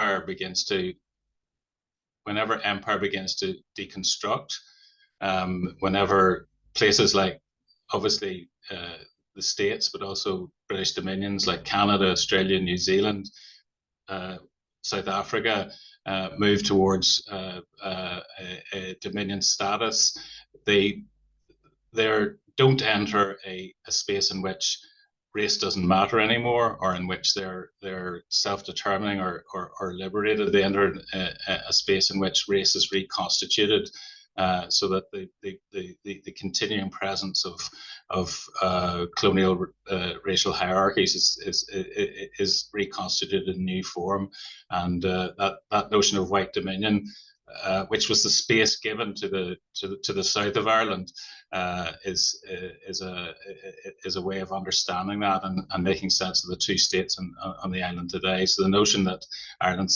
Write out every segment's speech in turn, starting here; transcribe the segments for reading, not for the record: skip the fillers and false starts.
empire begins to deconstruct, whenever places like, obviously, the States, but also British dominions like Canada, Australia, New Zealand, South Africa, move towards a dominion status, they don't enter a space in which race doesn't matter anymore, or in which they're self-determining or liberated. They enter a space in which race is reconstituted, so that the continuing presence of colonial racial hierarchies is reconstituted in new form, and that notion of white dominion, which was the space given to the south of Ireland, is a way of understanding that and making sense of the two states on the island today. So the notion that Ireland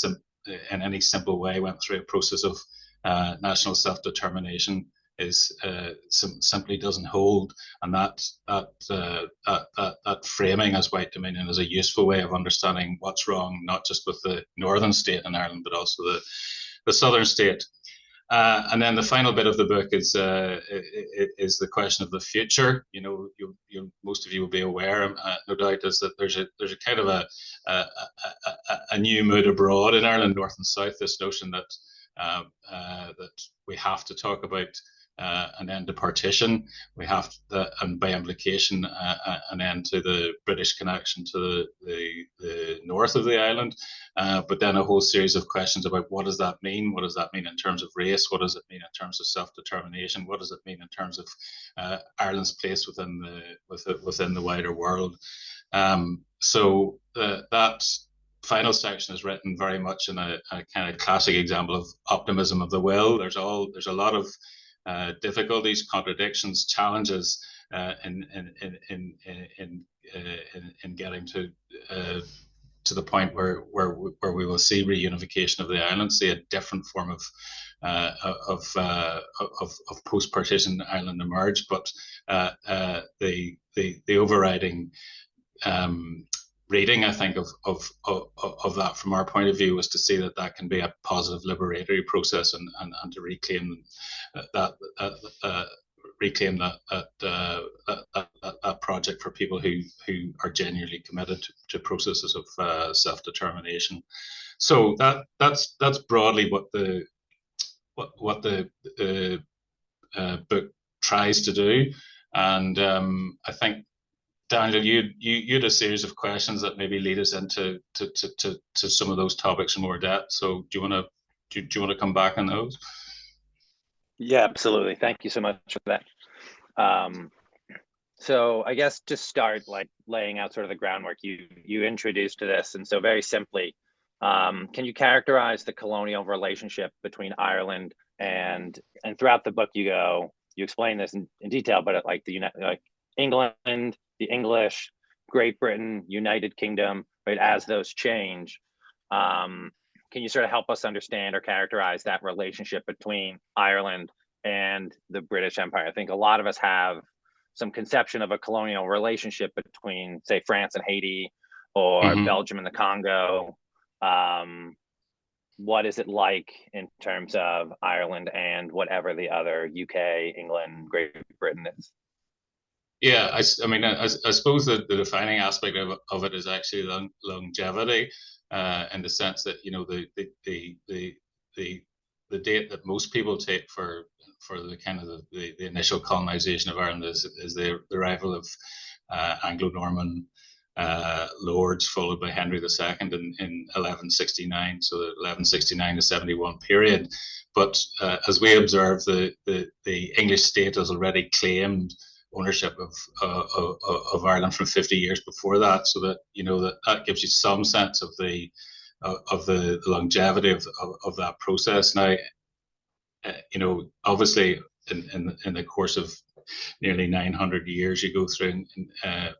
in any simple way went through a process of national self-determination is simply doesn't hold, and that framing as white dominion is a useful way of understanding what's wrong, not just with the northern state in Ireland, but also the southern state. And then the final bit of the book is the question of the future. You know, most of you will be aware, no doubt, is that there's a kind of a new mood abroad in Ireland, north and south. This notion that that we have to talk about an end to partition. We have to, and by implication, an end to the British connection to the north of the island. But then a whole series of questions about what does that mean? What does that mean in terms of race? What does it mean in terms of self-determination? What does it mean in terms of Ireland's place within the wider world? So that final section is written very much in a kind of classic example of optimism of the will. There's a lot of difficulties, contradictions, challenges in getting to the point where we will see reunification of the island, see a different form of post-partition Ireland emerge. But the overriding reading, I think, of that from our point of view was to see that can be a positive liberatory process and to reclaim that project for people who are genuinely committed to processes of self-determination. So that's broadly what the book tries to do, and I think, Daniel, you had a series of questions that maybe lead us into to some of those topics in more depth. So do you want to come back on those? Yeah, absolutely. Thank you so much for that. So I guess to start, like laying out sort of the groundwork, you introduced to this, and so very simply, can you characterize the colonial relationship between Ireland and throughout the book you explain this in detail, but like England, the English, Great Britain, United Kingdom, right? As those change, can you sort of help us understand or characterize that relationship between Ireland and the British Empire? I think a lot of us have some conception of a colonial relationship between, say, France and Haiti, or Belgium and the Congo. What is it like in terms of Ireland and whatever the other UK, England, Great Britain is? Yeah, I suppose the defining aspect of it is actually longevity, in the sense that, you know, the date that most people take for the kind of the initial colonization of Ireland is the arrival of Anglo-Norman lords, followed by Henry II in 1169. So the 1169 to 71 period. But as we observe, the English state has already claimed ownership of Ireland from 50 years before that, so that, you know, that gives you some sense of the longevity of that process. Now, you know, obviously in the course of nearly 900 years, you go through a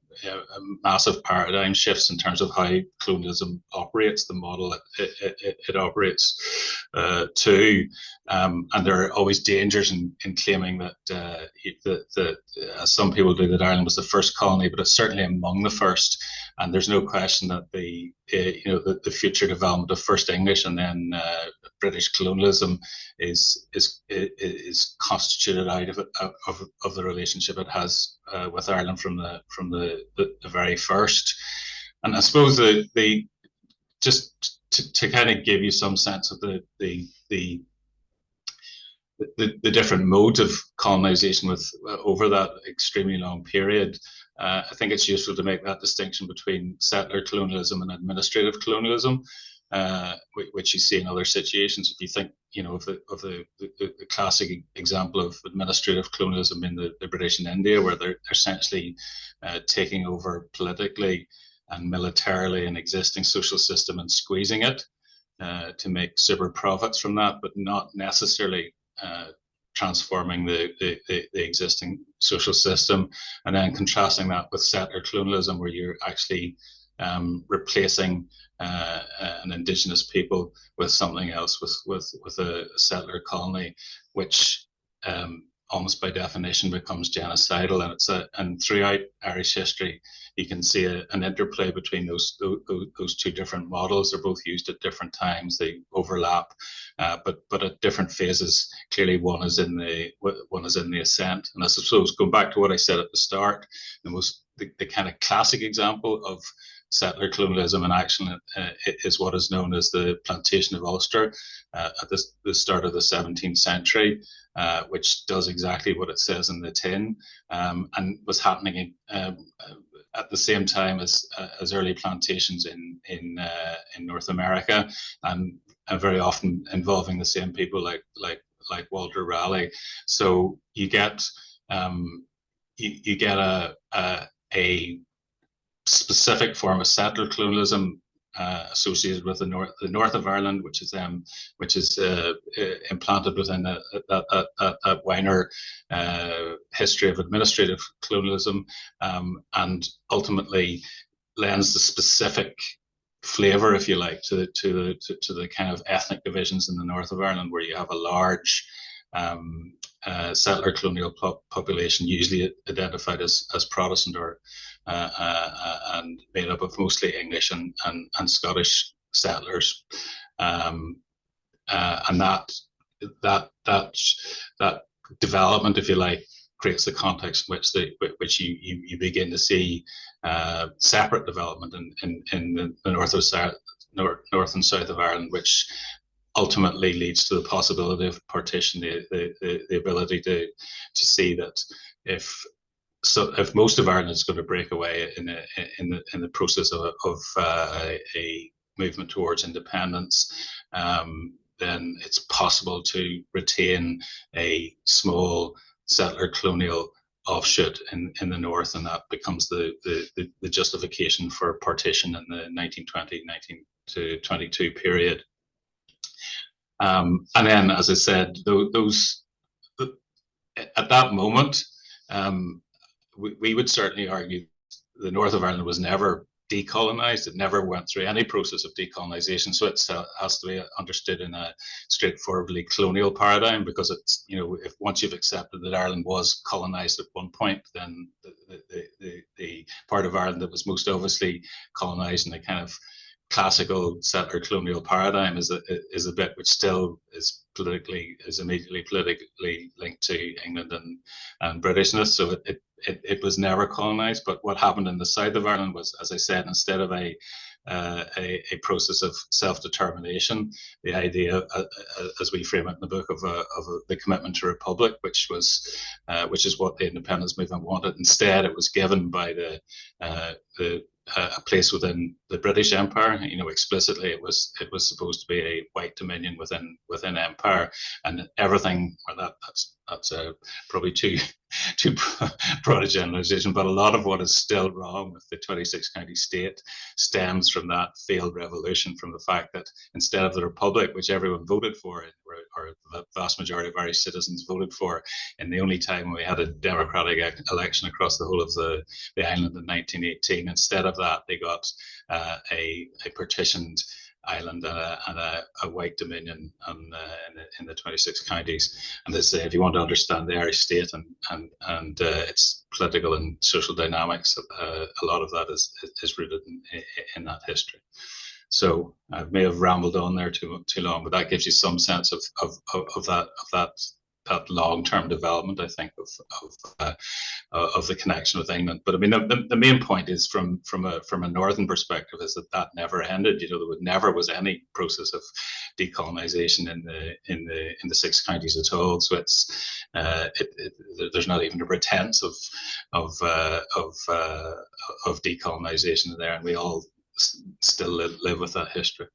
massive paradigm shifts in terms of how colonialism operates, the model it operates. too. And there are always dangers in claiming that, as some people do, that Ireland was the first colony, but it's certainly among the first. And there's no question that the future development of first English and then British colonialism is constituted out of the relationship it has with Ireland from the very first. And I suppose just to kind of give you some sense of the different modes of colonization over that extremely long period, I think it's useful to make that distinction between settler colonialism and administrative colonialism, which you see in other situations. If you think, of the classic example of administrative colonialism in the British in India, where they're essentially taking over politically and militarily an existing social system and squeezing it to make super profits from that, but not necessarily transforming the existing social system, and then contrasting that with settler colonialism, where you're actually replacing an indigenous people with something else, with a settler colony, which almost by definition becomes genocidal. And throughout Irish history, you can see an interplay between those two different models. They're both used at different times. They overlap, but at different phases. Clearly, one is in the ascent. And I suppose, going back to what I said at the start, the kind of classic example of settler colonialism in action is what is known as the plantation of Ulster at the start of the 17th century, which does exactly what it says in the tin, and was happening at the same time as early plantations in North America, and very often involving the same people like Walter Raleigh. So you get a specific form of settler colonialism associated with the north of Ireland, which is implanted within that wider history of administrative colonialism, and ultimately lends the specific flavour, if you like, to the kind of ethnic divisions in the north of Ireland, where you have a large settler colonial population, usually identified as Protestant and made up of mostly English and Scottish settlers, and that development, if you like, creates the context in which you begin to see separate development in the north and south of Ireland, which ultimately leads to the possibility of partition, the ability to see that if most of Ireland is going to break away in the process of a movement towards independence, then it's possible to retain a small settler colonial offshoot in the north, and that becomes the justification for partition in the 1920-1922 period. And then, as I said, those at that moment, we would certainly argue the north of Ireland was never decolonized. It never went through any process of decolonization. So it has to be understood in a straightforwardly colonial paradigm, because it's, if once you've accepted that Ireland was colonized at one point, then the part of Ireland that was most obviously colonized in a kind of classical settler colonial paradigm is a bit which still is immediately politically linked to England and Britishness. So it was never colonized. But what happened in the south of Ireland was, as I said, instead of a process of self-determination, the idea, as we frame it in the book, of the commitment to republic, which is what the independence movement wanted. Instead, it was given by a place within the British Empire. Explicitly, it was supposed to be a white dominion within empire, and everything. Well, that's probably too broad a generalization, but a lot of what is still wrong with the 26 county state stems from that failed revolution, from the fact that instead of the republic, which everyone voted for, or the vast majority of Irish citizens voted for, and the only time we had a democratic election across the whole of the island in 1918, instead of that, they got a partitioned island and a white dominion in the 26 counties. And as I say, if you want to understand the Irish state and its political and social dynamics, a lot of that is rooted in that history. So I may have rambled on there too long, but that gives you some sense of that long-term development, I think, of the connection with England. But I mean, the main point is from a northern perspective is that never ended. You know, there never was any process of decolonization in the six counties at all. So there's not even a pretense of decolonization there, and we all still live with that history.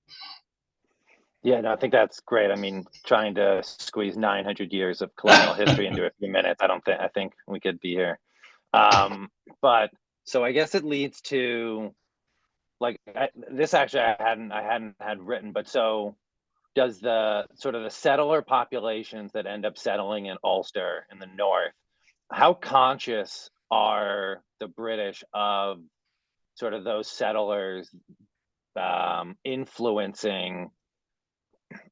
Yeah, no, I think that's great. I mean, trying to squeeze 900 years of colonial history into a few minutes, I think we could be here. But so I guess it leads to, like, this actually I hadn't had written, but so does the sort of the settler populations that end up settling in Ulster in the north, how conscious are the British of sort of those settlers influencing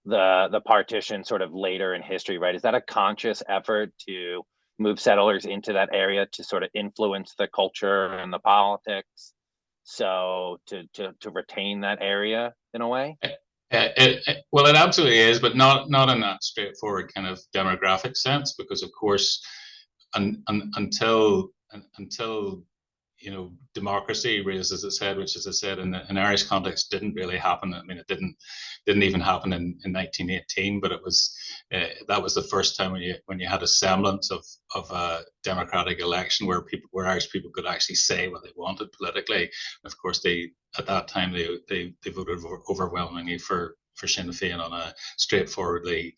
the partition sort of later in history, right? Is that a conscious effort to move settlers into that area to sort of influence the culture and the politics, so to retain that area in a way? Well, it absolutely is, but not in that straightforward kind of demographic sense, because of course, until you know, democracy raises its head, which, as I said, in Irish context, didn't really happen. I mean, it didn't even happen in 1918, but it was that was the first time when you had a semblance of a democratic election where Irish people could actually say what they wanted politically. Of course, at that time they voted overwhelmingly for Sinn Féin on a straightforwardly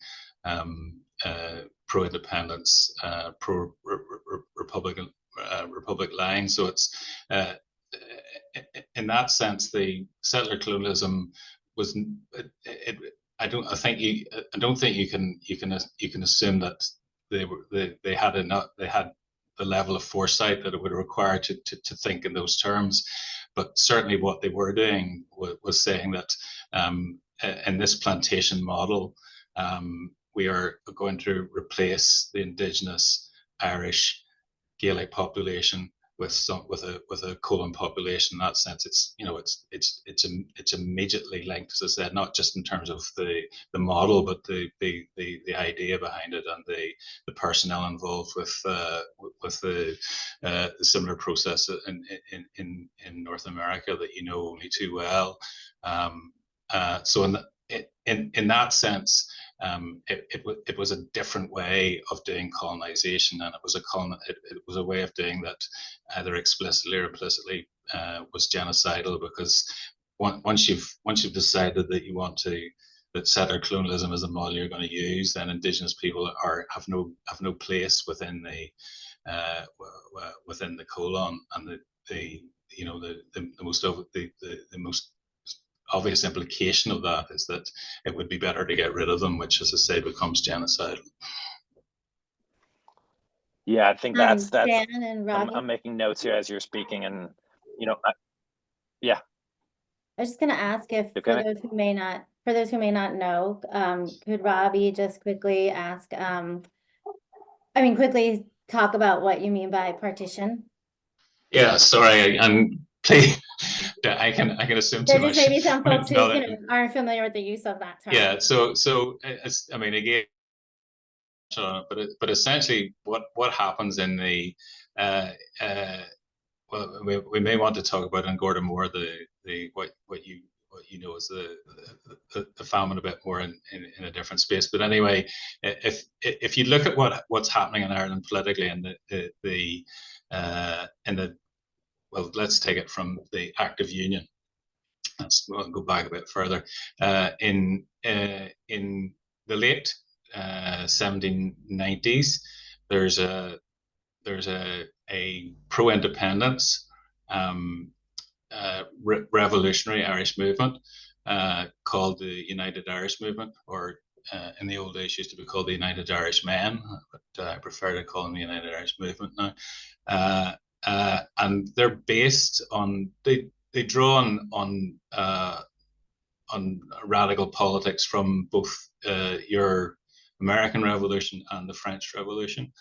pro-independence, pro-republican republic line. So it's in that sense, the settler colonialism was. I don't think you can assume that they had the level of foresight that it would require to think in those terms. But certainly, what they were doing was saying that in this plantation model, we are going to replace the indigenous Irish Gaelic population with a colon population. In that sense, it's immediately linked, as I said, not just in terms of the model, but the idea behind it and the personnel involved with the similar process in North America that you know only too well. So in that sense, it was a different way of doing colonization, and it was a way of doing that either explicitly or implicitly was genocidal, because once you've decided that that settler colonialism is the model you're going to use, then indigenous people have no place within the colon, and the most obvious implication of that is that it would be better to get rid of them, which, as I say, becomes genocidal. Yeah, I think that's Dan and Robbie. I'm making notes here as you're speaking, and yeah. I was just going to ask if for those who may not know, could Robbie just quickly quickly talk about what you mean by partition? Yeah, sorry, please. I can assume too much. There's maybe some folks who aren't familiar with the use of that term. Yeah, so I mean, again, but essentially, what happens in the well, we may want to talk about in Gordon Moore what you know as the famine a bit more in a different space. But anyway, if you look at what's happening in Ireland politically and well, let's take it from the Act of Union. We'll go back a bit further. In the late 1790s, there's a pro-independence revolutionary Irish movement called the United Irish Movement, or in the old days used to be called the United Irish Men, but I prefer to call them the United Irish Movement now. And they're based on they draw on radical politics from both your American Revolution and the French Revolution.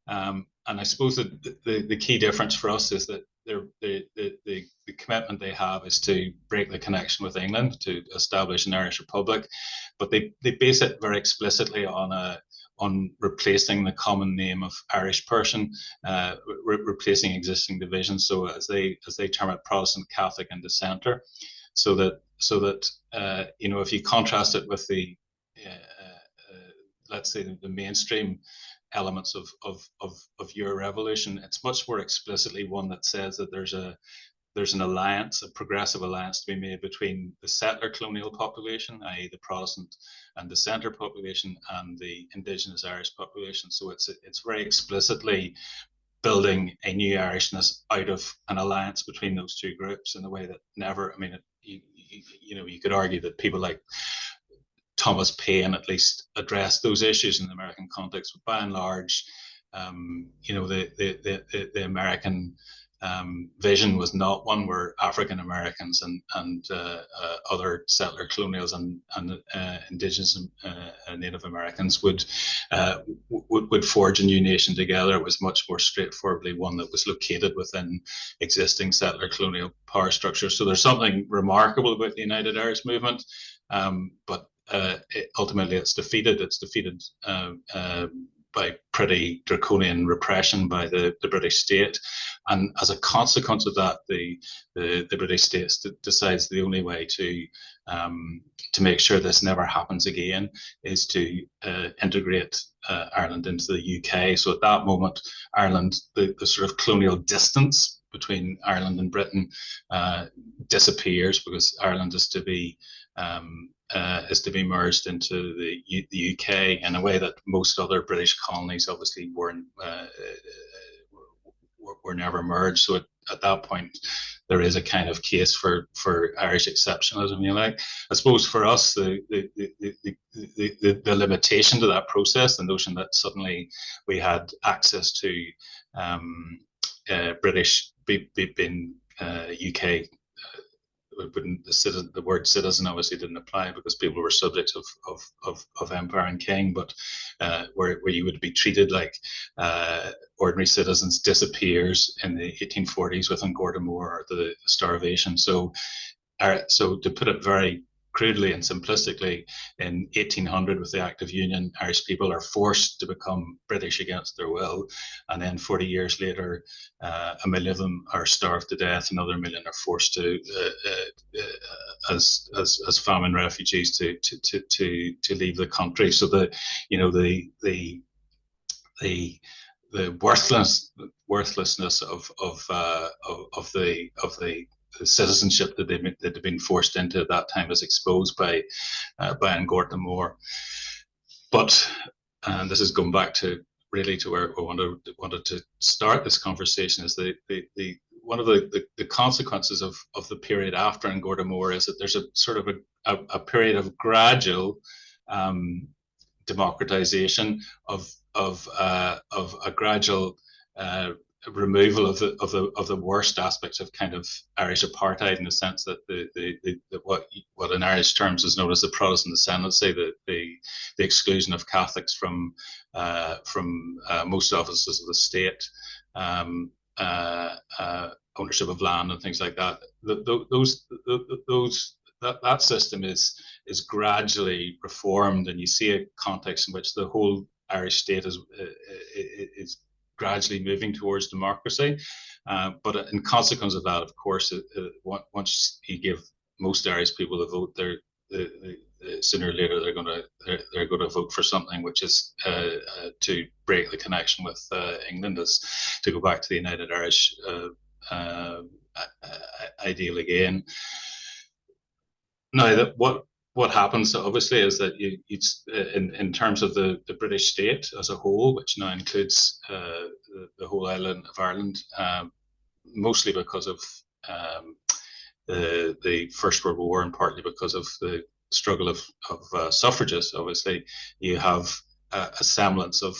And I suppose that the key difference for us is that the commitment they have is to break the connection with England, to establish an Irish Republic, but they base it very explicitly on replacing the common name of Irish person, replacing existing divisions. So as they term it, Protestant, Catholic, and Dissenter. So that you know, if you contrast it with the let's say the mainstream elements of your revolution, it's much more explicitly one that says that there's an alliance, a progressive alliance to be made between the settler colonial population, i.e. the Protestant and Dissenter population, and the indigenous Irish population. So it's very explicitly building a new Irishness out of an alliance between those two groups in a way that never, I mean, you know, you could argue that people like Thomas Paine at least addressed those issues in the American context, but by and large, you know, the American vision was not one where African Americans and other settler colonials and indigenous Native Americans would forge a new nation together. It was much more straightforwardly one that was located within existing settler colonial power structures. So there's something remarkable about the United Irish Movement, but ultimately it's defeated. It's defeated by pretty draconian repression by the British state, and as a consequence of that, the British state decides the only way to make sure this never happens again is to integrate Ireland into the UK. So at that moment, Ireland, the sort of colonial distance between Ireland and Britain disappears, because Ireland is to be merged into the UK in a way that most other British colonies obviously were never merged. So at that point, there is a kind of case for Irish exceptionalism, you like. I suppose for us, the limitation to that process, the notion that suddenly we had access to British being UK. The word citizen obviously didn't apply because people were subjects of empire and king, but where you would be treated like ordinary citizens disappears in the 1840s with Gortamore or the starvation. So to put it very crudely and simplistically, in 1800 with the Act of Union, Irish people are forced to become British against their will, and then 40 years later, 1 million of them are starved to death. Another 1 million are forced to, as famine refugees, to leave the country. So the worthlessness of the citizenship that they'd been forced into at that time is exposed by Gortamore. But this is going back to really to where I wanted to start this conversation, is one of the consequences of the period after Gortamore is that there's a sort of a period of gradual democratization of a gradual removal of the worst aspects of kind of Irish apartheid, in the sense that what in Irish terms is known as the Protestant ascendancy, the exclusion of Catholics from most offices of the state, ownership of land and things like that. That system is gradually reformed, and you see a context in which the whole Irish state is gradually moving towards democracy, but in consequence of that, of course, once you give most Irish people the vote, sooner or later they're going to vote for something which is to break the connection with England, as to go back to the United Irish ideal again. Now, what happens obviously is that in terms of the British state as a whole, which now includes the whole island of Ireland, mostly because of the First World War and partly because of the struggle of suffragists, obviously, you have a semblance of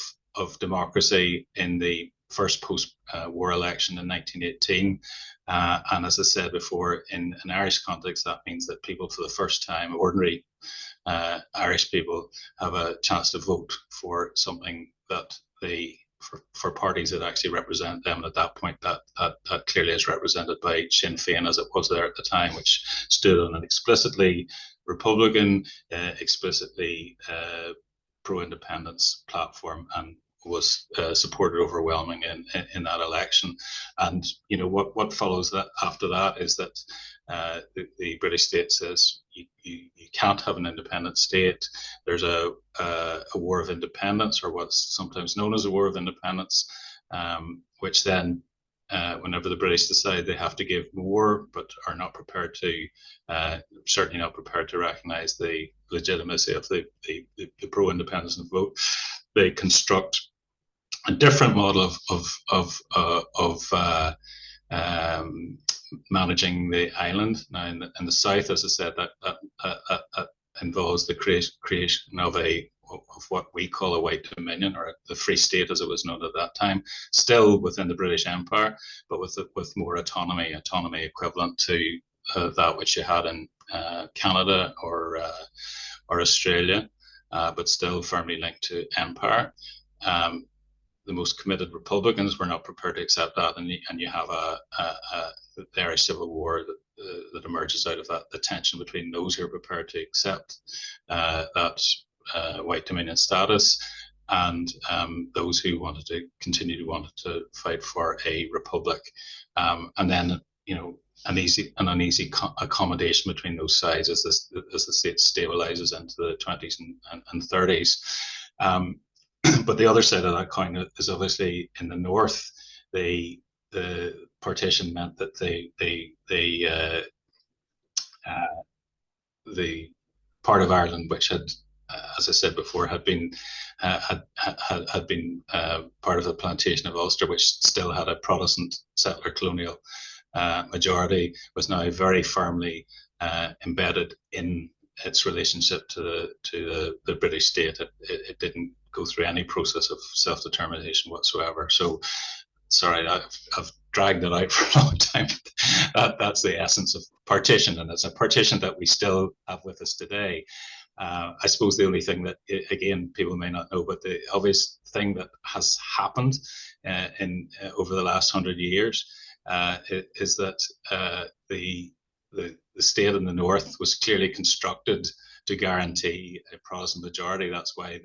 democracy in the first post-war election in 1918. And as I said before, in an Irish context, that means that people for the first time, ordinary Irish people, have a chance to vote for something that for parties that actually represent them. And at that point, that clearly is represented by Sinn Féin, as it was there at the time, which stood on an explicitly Republican, explicitly pro-independence platform, and was supported overwhelming in that election. And what follows that after that is that the British state says you can't have an independent state. There's a war of independence, or what's sometimes known as a war of independence, which then whenever the British decide they have to give more, but are not prepared to, certainly not prepared to recognise the legitimacy of the pro-independence vote, they construct a different model of managing the island. Now, in the south, as I said, that involves the creation of what we call a white dominion, or the Free State, as it was known at that time, still within the British Empire, but with more autonomy equivalent to that which you had in Canada or Australia, but still firmly linked to empire. The most committed Republicans were not prepared to accept that, and you have the Irish Civil War that emerges out of that, the tension between those who are prepared to accept that white dominion status, and those who wanted to fight for a republic, and then an easy accommodation between those sides as the state stabilizes into the 20s and 30s. But the other side of that coin is obviously in the north, the partition meant that the part of Ireland which had, as I said before, had been part of the plantation of Ulster, which still had a Protestant settler colonial majority, was now very firmly embedded in its relationship to the British state. It didn't go through any process of self-determination whatsoever. So, sorry, I've dragged it out for a long time. That's the essence of partition, and it's a partition that we still have with us today. I suppose the only thing that, again, people may not know, but the obvious thing that has happened over the last 100 years is that the state in the north was clearly constructed to guarantee a Protestant majority. That's why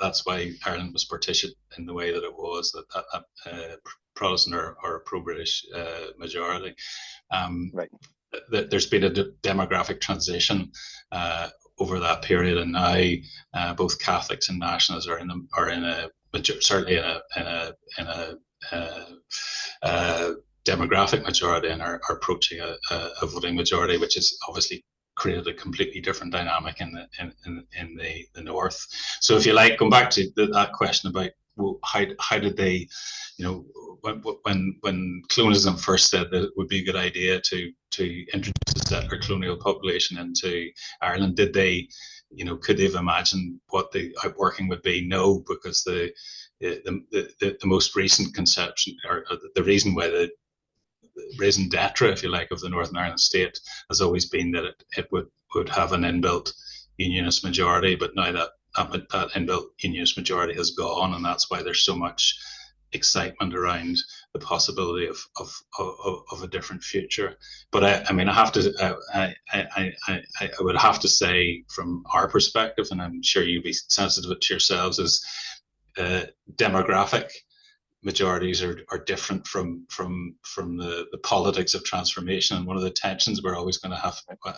that's why Ireland was partitioned in the way that it was, that Protestant or pro-British majority. Right. There's been a demographic transition over that period, and now both Catholics and nationalists are certainly in a demographic majority, and are approaching a voting majority, which has obviously created a completely different dynamic in the north. So, if you like, going back to that question about, well, how did they, when colonialism first said that it would be a good idea to introduce a settler colonial population into Ireland, did they, could they have imagined what the outworking would be? No, because the most recent conception, or the reason why the raison d'etre, if you like, of the Northern Ireland state has always been that it would have an inbuilt unionist majority, but now that inbuilt unionist majority has gone, and that's why there's so much excitement around the possibility of a different future. But I mean, I would have to say, from our perspective, and I'm sure you'd be sensitive to yourselves, is demographic majorities are different from the politics of transformation. And one of the tensions we're always going to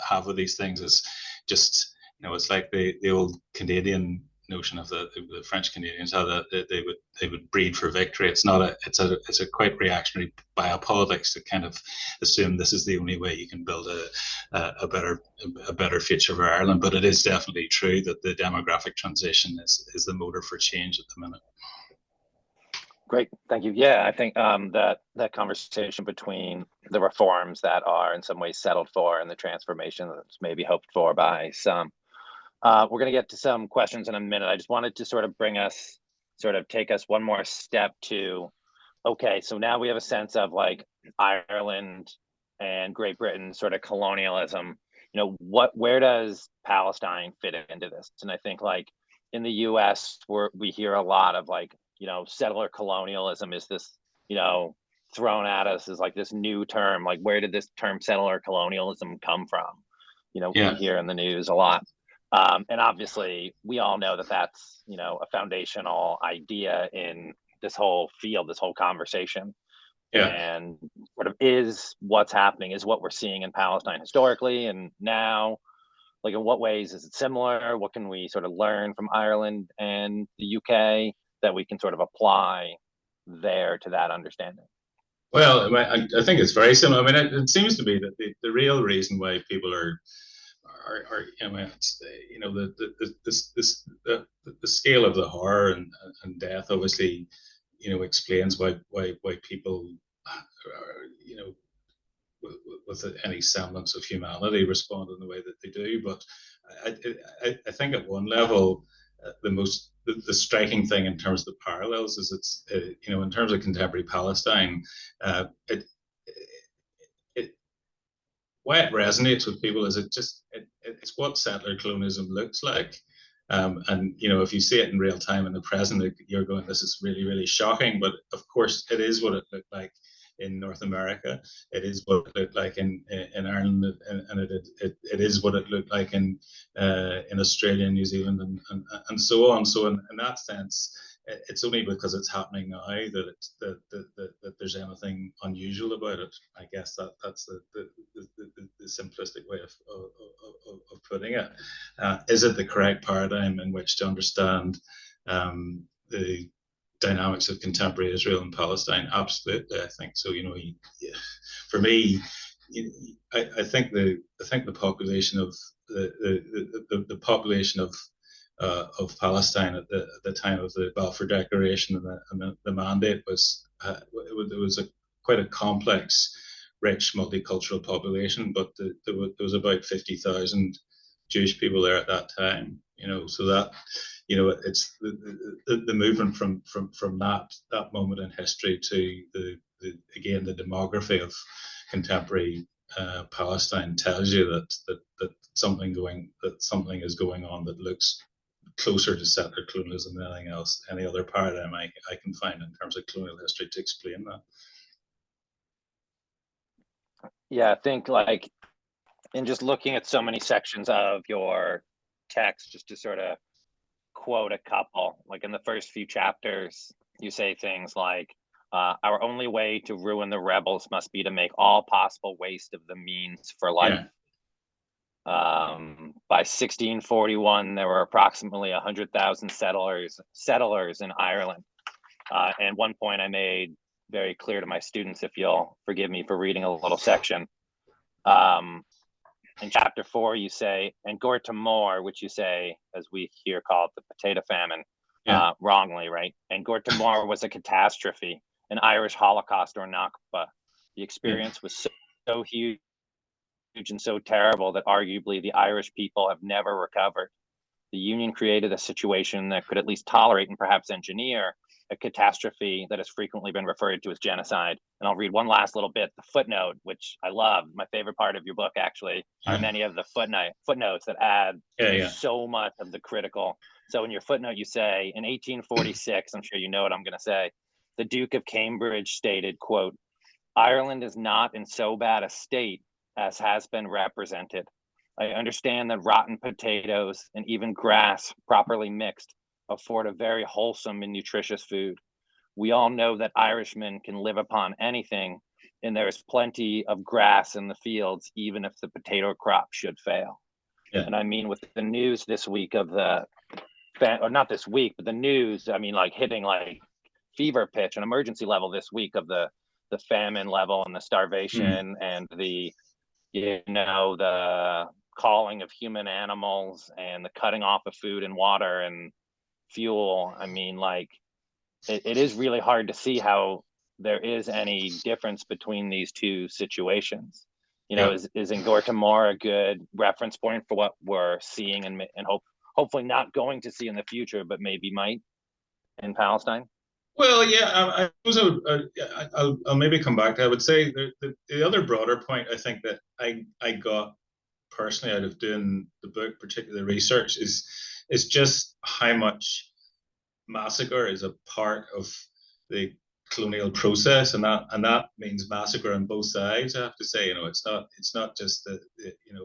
have with these things is just, it's like the old Canadian notion of the French Canadians, how that they would breed for victory. It's a quite reactionary biopolitics to kind of assume this is the only way you can build a better future for Ireland. But it is definitely true that the demographic transition is the motor for change at the minute. Great, thank you. Yeah, I think that conversation between the reforms that are in some ways settled for and the transformation that's maybe hoped for by some. We're going to get to some questions in a minute. I just wanted to sort of take us one more step to okay, so now we have a sense of like Ireland and Great Britain sort of colonialism. Where does Palestine fit into this? And I think like in the US we hear a lot of like, settler colonialism is this, thrown at us as like this new term. Like, where did this term settler colonialism come from? We hear in the news a lot. And obviously we all know that that's, a foundational idea in this whole field, this whole conversation. And sort of is what's happening, is what we're seeing in Palestine historically and now. Like, in what ways is it similar? What can we sort of learn from Ireland and the UK that we can sort of apply there to that understanding? Well, I think it's very similar. I mean, it seems to be that the real reason why people are the scale of the horror and death obviously explains why people with any semblance of humanity respond in the way that they do. But I think at one level the striking thing in terms of the parallels is it's in terms of contemporary Palestine, why it resonates with people is it's what settler colonialism looks like. And if you see it in real time in the present, you're going, this is really, really shocking. But of course, it is what it looked like in North America. It is what it looked like in Ireland, and it is what it looked like in Australia and New Zealand and so on. So in that sense, it's only because it's happening now that there's anything unusual about it. I guess that's the simplistic way of putting it. Is it the correct paradigm in which to understand the dynamics of contemporary Israel and Palestine? Absolutely, I think so. For me, I think the population of the population of Palestine at the time of the Balfour Declaration and the mandate was it was quite a complex, rich, multicultural population, but there was about 50,000 Jewish people there at that time. So that it's the movement from that moment in history to the demography of contemporary Palestine tells you that something is going on that looks closer to settler colonialism than anything else, any other paradigm I can find in terms of colonial history to explain that. Yeah, I think like in just looking at so many sections of your text, just to sort of quote a couple, like in the first few chapters, you say things like, our only way to ruin the rebels must be to make all possible waste of the means for life. Yeah. By 1641, there were approximately 100,000 settlers in Ireland. And one point I made very clear to my students, if you'll forgive me for reading a little section. In chapter 4, you say, and Gorta Mór, which you say, as we here call it, the potato famine, wrongly, right? And Gorta Mór was a catastrophe, an Irish Holocaust or Nakba. The experience was so huge and so terrible that arguably the Irish people have never recovered. The Union created a situation that could at least tolerate and perhaps engineer a catastrophe that has frequently been referred to as genocide. And I'll read one last little bit, the footnote, which I love. My favorite part of your book, actually, are many of the footnotes that add so much of the critical. So in your footnote, you say, in 1846, I'm sure you know what I'm going to say, the Duke of Cambridge stated, quote, Ireland is not in so bad a state as has been represented. I understand that rotten potatoes and even grass properly mixed afford a very wholesome and nutritious food. We all know that Irishmen can live upon anything, and there is plenty of grass in the fields, even if the potato crop should fail. Yeah. And I mean, with the news this week of or not this week, but the news, I mean, like hitting like fever pitch, an emergency level this week of the famine level and the starvation and the calling of human animals and the cutting off of food and water and fuel. I mean, like, it is really hard to see how there is any difference between these two situations. Is Gorta Mór a good reference point for what we're seeing and hopefully not going to see in the future, but maybe might in Palestine? Well, yeah, I suppose I'll maybe come back to. I would say the other broader point I think that I got personally out of doing the book, particularly the research, is just how much massacre is a part of the colonial process, and that means massacre on both sides. I have to say, it's not just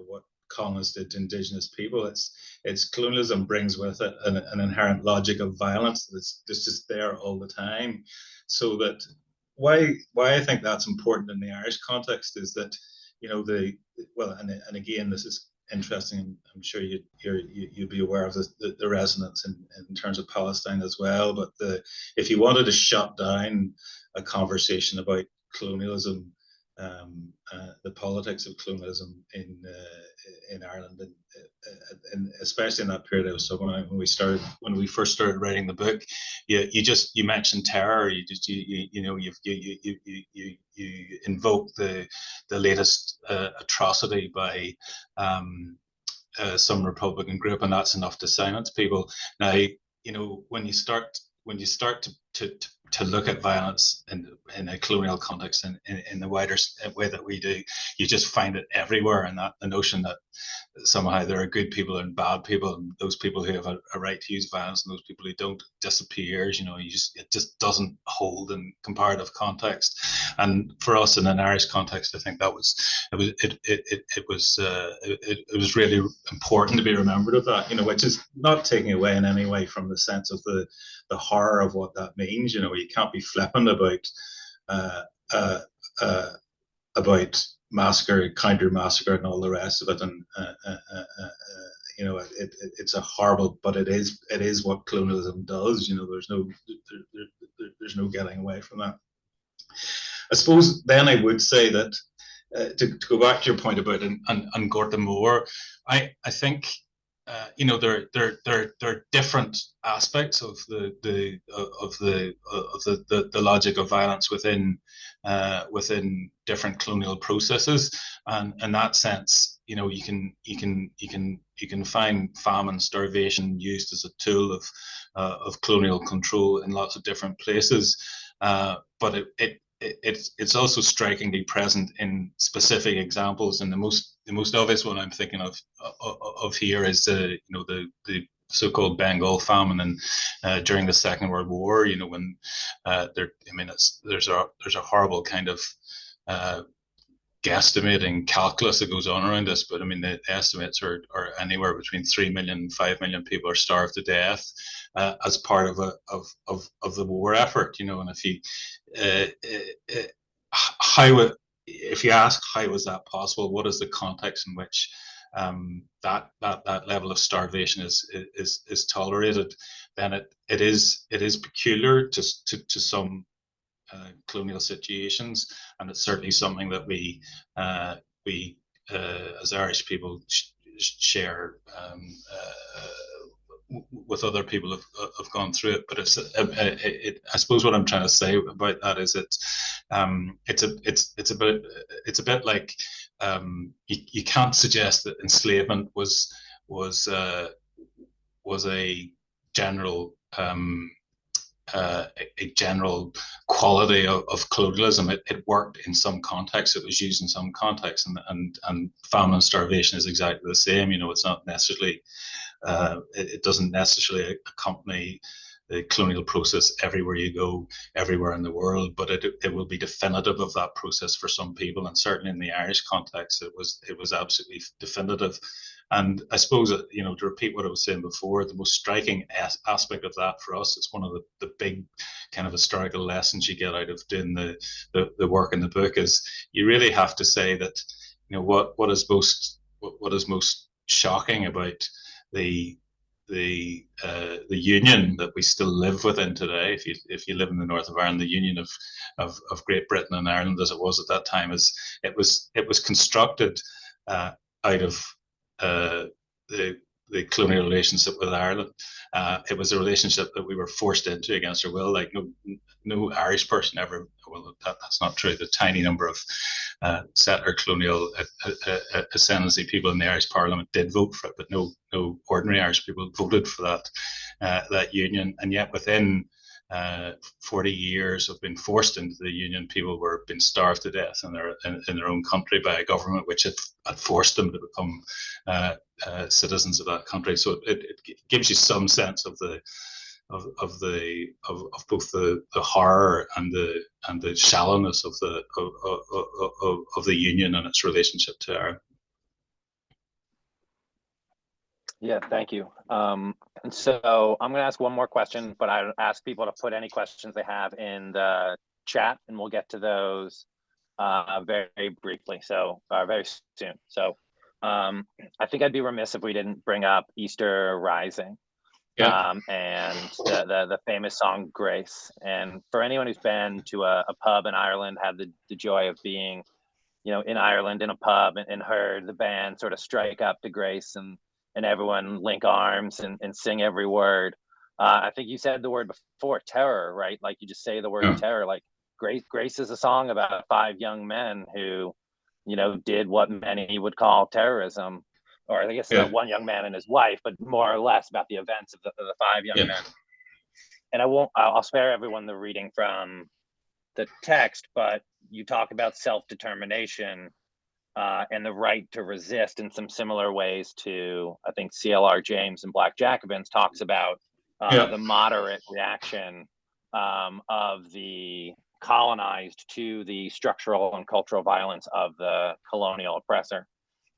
what colonists did to indigenous people. It's colonialism brings with it an inherent logic of violence that's just there all the time. So that why I think that's important in the Irish context is that and again, this is interesting. I'm sure you'd be aware of the resonance in terms of Palestine as well. But if you wanted to shut down a conversation about colonialism, the politics of colonialism in Ireland, and especially in that period I was talking about when we first started writing the book, you mentioned terror. You invoke the latest atrocity by some Republican group, and that's enough to silence people. Now, when you start to look at violence in a colonial context in the wider way that we do, you just find it everywhere, and that the notion that somehow there are good people and bad people, and those people who have a right to use violence and those people who don't disappears. It just doesn't hold in comparative context. And for us in an Irish context, I think that was it was really important to be remembered of that. Which is not taking away in any way from the sense of the horror of what that means. You can't be flippant about massacre, counter massacre, and all the rest of it. And it's a horrible, but it is what colonialism does. There's no getting away from that. I suppose then I would say that to go back to your point about and Gorta Moore, I think there are different aspects of the logic of violence within different colonial processes, and in that sense, you can find famine, starvation used as a tool of colonial control in lots of different places, but it's also strikingly present in specific examples. And the most obvious one I'm thinking of here is the so-called Bengal famine and during the Second World War. When there's a horrible kind of guesstimating calculus that goes on around this, but the estimates are anywhere between 3 million and 5 million people are starved to death as part of the war effort. And if you ask how was that possible, what is the context in which that level of starvation is tolerated, then it is peculiar to some colonial situations, and it's certainly something that we as Irish people share with other people have gone through it. But I suppose what I'm trying to say about that is it's a bit like you can't suggest that enslavement was a general a general quality of colonialism. It worked in some context, it was used in some context, and famine and starvation is exactly the same. It's not necessarily it doesn't necessarily accompany the colonial process everywhere you go, everywhere in the world, but it will be definitive of that process for some people, and certainly in the Irish context, it was absolutely definitive. And I suppose to repeat what I was saying before, the most striking aspect of that for us, it's one of the big kind of historical lessons you get out of doing the work in the book, is you really have to say that what is most shocking about the union that we still live within today. If you live in the north of Ireland, the union of Great Britain and Ireland as it was at that time, is it was constructed out of the colonial relationship with Ireland. It was a relationship that we were forced into against our will. Like no Irish person ever. Well, that's not true. The tiny number of settler colonial ascendancy people in the Irish Parliament did vote for it, but no ordinary Irish people voted for that union. And yet within 40 years of being forced into the Union. People were being starved to death in their own country by a government which had forced them to become citizens of that country. So it gives you some sense of both the horror and the shallowness of the Union and its relationship to Ireland. Yeah, thank you. And so I'm going to ask one more question, but I ask people to put any questions they have in the chat, and we'll get to those very briefly, so very soon. So I think I'd be remiss if we didn't bring up Easter Rising. Yeah. And the famous song Grace. And for anyone who's been to a pub in Ireland, had the joy of being, in Ireland in a pub and heard the band sort of strike up to Grace and everyone link arms and sing every word. I think you said the word before, terror, right? Like you just say the word terror. Like Grace is a song about 5 young men who, did what many would call terrorism. Or I guess not one young man and his wife, but more or less about the events of the 5 young men. And I'll spare everyone the reading from the text, but you talk about self-determination and the right to resist in some similar ways to, I think, CLR James and Black Jacobins talks about the moderate reaction of the colonized to the structural and cultural violence of the colonial oppressor.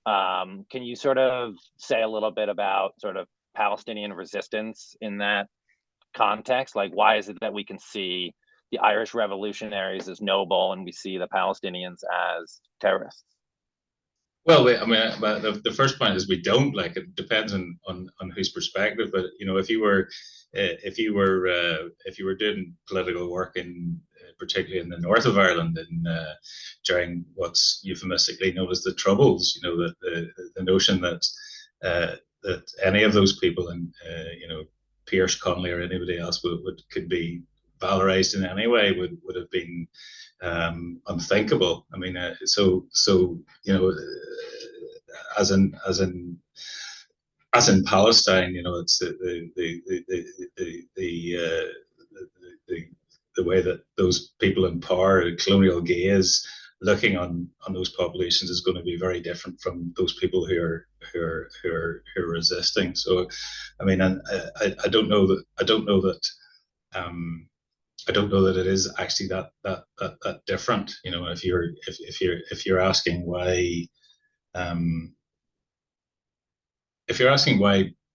Can you sort of say a little bit about sort of Palestinian resistance in that context? Like, why is it that we can see the Irish revolutionaries as noble and we see the Palestinians as terrorists? Well, I mean, the first point is we don't. Like, it depends on whose perspective. But if you were doing political work in particularly in the north of Ireland during what's euphemistically known as the Troubles, that the notion that that any of those people, and Pierce, Connolly, or anybody else could be valorized in any way would have been unthinkable. I mean, as in Palestine, it's the way that those people in power, the colonial gaze, looking on those populations is going to be very different from those people who are resisting. So, I mean, and I don't know that it is actually that different. If you're asking why,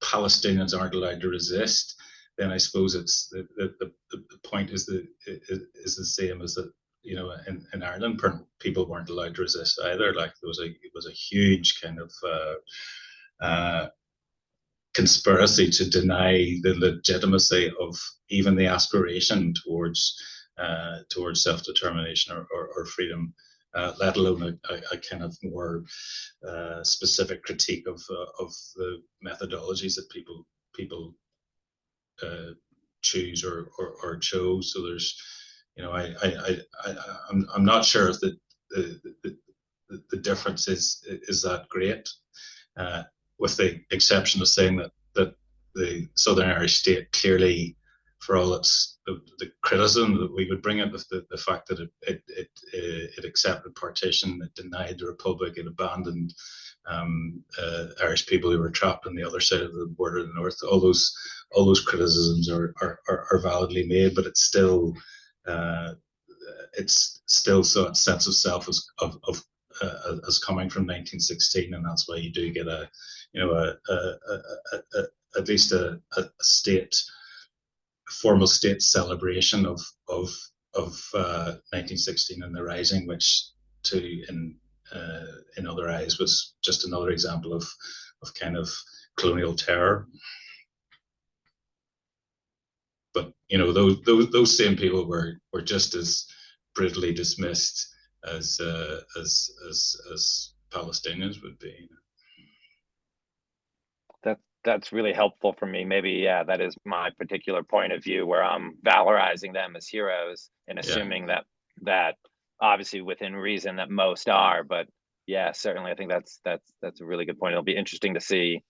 Palestinians aren't allowed to resist, then I suppose it's the point is the same as that. In Ireland, people weren't allowed to resist either. Like, it was a huge kind of conspiracy to deny the legitimacy of even the aspiration towards self-determination or freedom, let alone a kind of more specific critique of the methodologies that people choose or chose. So there's, I'm not sure if the difference is that great, with the exception of saying that the Southern Irish state clearly, for all its the criticism that we would bring it, the fact that it accepted partition, it denied the republic, it abandoned Irish people who were trapped on the other side of the border in the north. All those criticisms are validly made, but it's still so a sense of self as coming from 1916, and that's why you do get at least a formal state celebration of 1916 and the Rising, which in other eyes was just another example of kind of colonial terror. But those same people were just as brutally dismissed as Palestinians would be. That's really helpful for me. Maybe, that is my particular point of view, where I'm valorizing them as heroes and assuming that obviously within reason that most are. But certainly I think that's a really good point. It'll be interesting to see,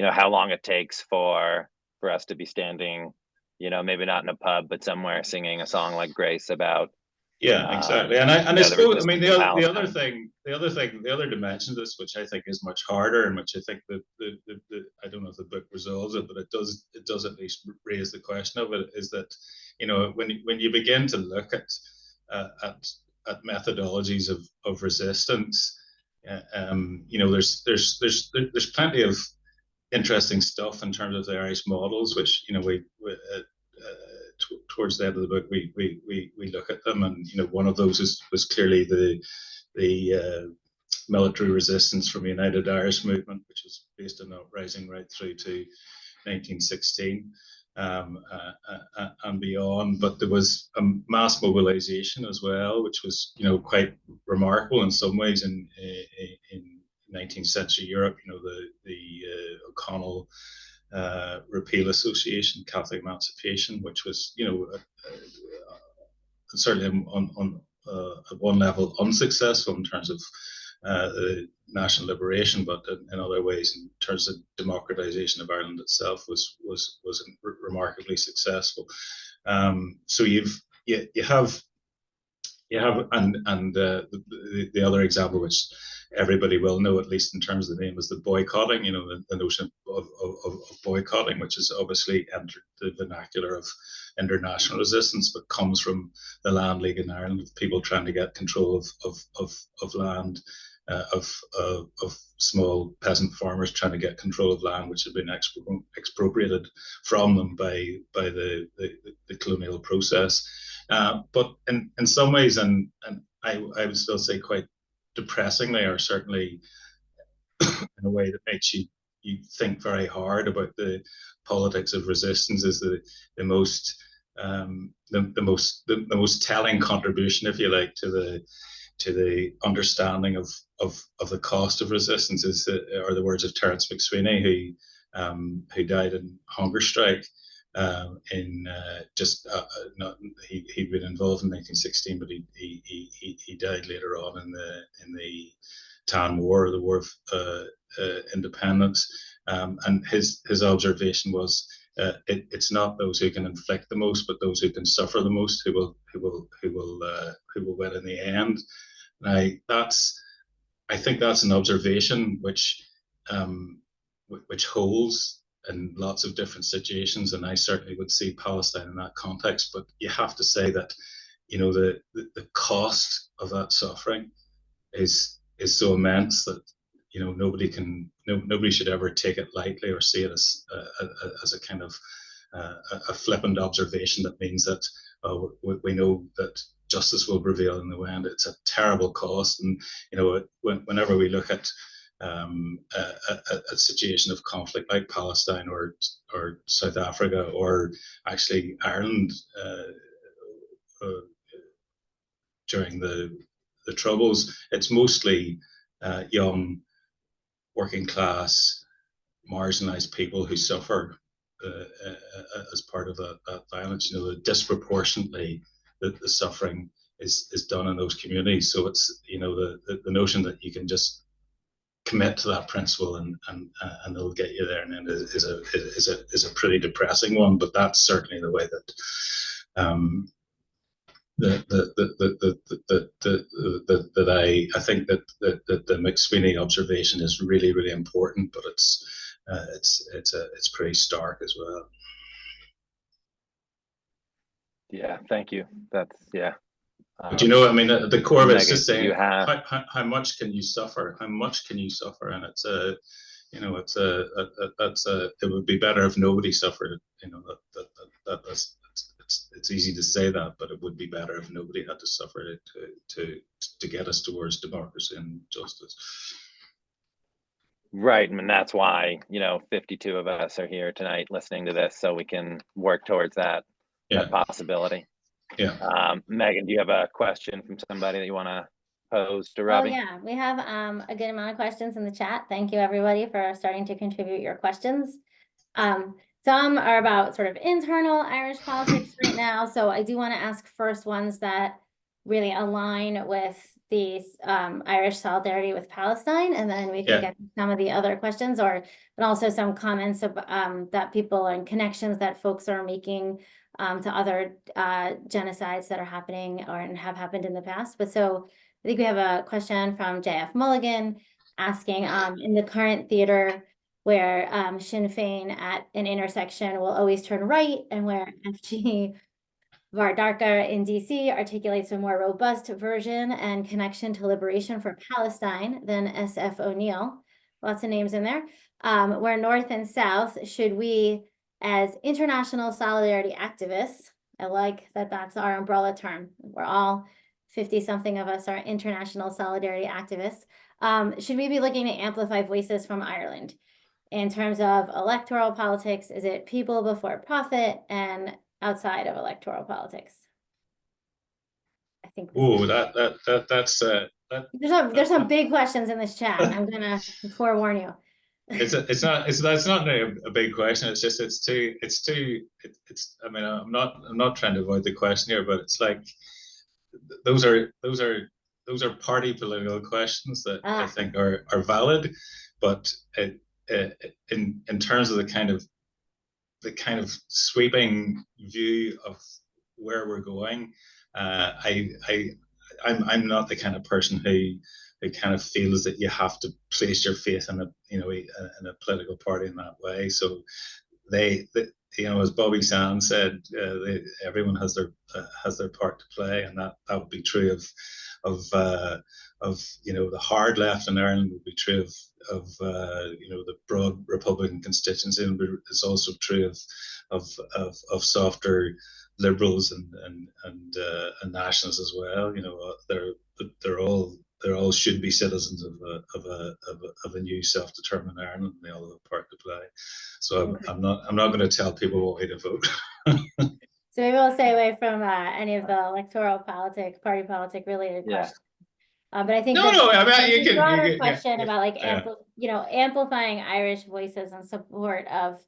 how long it takes for us to be standing you know, maybe not in a pub, but somewhere singing a song like Grace about. Yeah, exactly. And I suppose, I mean, the other dimension of this, which I think is much harder, and which I think that I don't know if the book resolves it, but it does at least raise the question of it, is that, you know, when you begin to look at methodologies of resistance, you know, there's plenty of interesting stuff in terms of the Irish models, which, you know, towards the end of the book, we look at them, and, you know, one of those was clearly the military resistance from the United Irish Movement, which was based on uprising right through to 1916 and beyond. But there was a mass mobilization as well, which was, you know, quite remarkable in some ways in 19th century Europe. You know, the O'Connell Repeal Association, Catholic Emancipation, which was, you know, certainly on at one level unsuccessful in terms of national liberation, but in other ways, in terms of democratization of Ireland itself, was remarkably successful. So you have the other example, which everybody will know, at least in terms of the name, is the boycotting. You know, the notion of boycotting, which has obviously entered the vernacular of international resistance, but comes from the Land League in Ireland, of people trying to get control of land, of small peasant farmers trying to get control of land which had been expropriated from them by the colonial process. But in some ways, and I would still say quite depressingly, or certainly in a way that makes you think very hard about the politics of resistance, is the most telling contribution, if you like, to the understanding of the cost of resistance are the words of Terence McSweeney, who died in hunger strike. He'd been involved in 1916, but he died later on in the Tan War, the War of Independence. And his observation was, it's not those who can inflict the most, but those who can suffer the most who will win in the end. Now, I think that's an observation which holds in lots of different situations, and I certainly would see Palestine in that context. But you have to say that, you know, the cost of that suffering is so immense that, you know, nobody should ever take it lightly or see it as a kind of a flippant observation that means that we know that justice will prevail in the end. It's a terrible cost, and, you know, whenever we look at a situation of conflict like Palestine or South Africa, or actually Ireland during the Troubles, it's mostly young, working class, marginalized people who suffer as part of that violence. You know, disproportionately the suffering is done in those communities. So it's, you know, the notion that you can just commit to that principle and it'll get you there, and then is a pretty depressing one. But that's certainly the way that I think that the McSweeney observation is really, really important, but it's pretty stark as well. Yeah, thank you. That's, yeah. But, you know, I mean, at the core of it's just saying, how much can you suffer? How much can you suffer? And it's you know, it would be better if nobody suffered. You know, it's easy to say that, but it would be better if nobody had to suffer to get us towards democracy and justice. Right, and that's why, you know, 52 of us are here tonight listening to this, so we can work towards that possibility. Yeah. Megan, do you have a question from somebody that you want to pose to Robbie? Oh, yeah, we have a good amount of questions in the chat. Thank you, everybody, for starting to contribute your questions. Some are about sort of internal Irish politics right now, so I do want to ask first ones that really align with the Irish solidarity with Palestine, and then we can get to some of the other questions, and also some comments that people and connections that folks are making to other genocides that are happening and have happened in the past. But so I think we have a question from JF Mulligan asking, in the current theater where Sinn Féin at an intersection will always turn right, and where FG Vardarka in DC articulates a more robust version and connection to liberation for Palestine than SF O'Neill, lots of names in there, where North and South, should we, as international solidarity activists, I like that that's our umbrella term, we're all 50-something of us are international solidarity activists, should we be looking to amplify voices from Ireland? In terms of electoral politics, is it people before profit, and outside of electoral politics? I think. That's there's some big questions in this chat. I'm gonna forewarn you. That's not a big question. It's just I mean, I'm not trying to avoid the question here, but it's like those are party political questions that I think are valid, but in terms of the kind of sweeping view of where we're going, I'm not the kind of person who kind of feels that you have to place your faith in a political party in that way. So they as Bobby Sands said, everyone has their part to play, and that would be true of the hard left in Ireland, would be true of the broad Republican constituency, and it's also true of softer liberals and nationalists as well. They all should be citizens of a new self-determined Ireland, and they all have a part to play. So I'm not going to tell people what way to vote. So maybe we'll stay away from any of the electoral politic, party politic related questions. But I think the broader question about like amplifying Irish voices in support of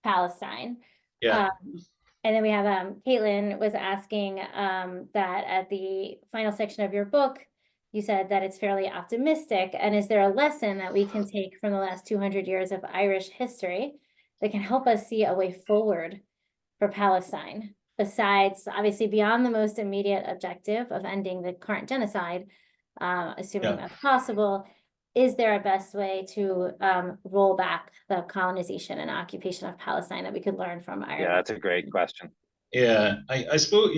Palestine. And then we have Caitlin was asking that at the final section of your book, you said that it's fairly optimistic. And is there a lesson that we can take from the last 200 years of Irish history that can help us see a way forward for Palestine, besides obviously beyond the most immediate objective of ending the current genocide, assuming that's possible? Is there a best way to roll back the colonization and occupation of Palestine that we could learn from Ireland? Yeah, that's a great question. I suppose,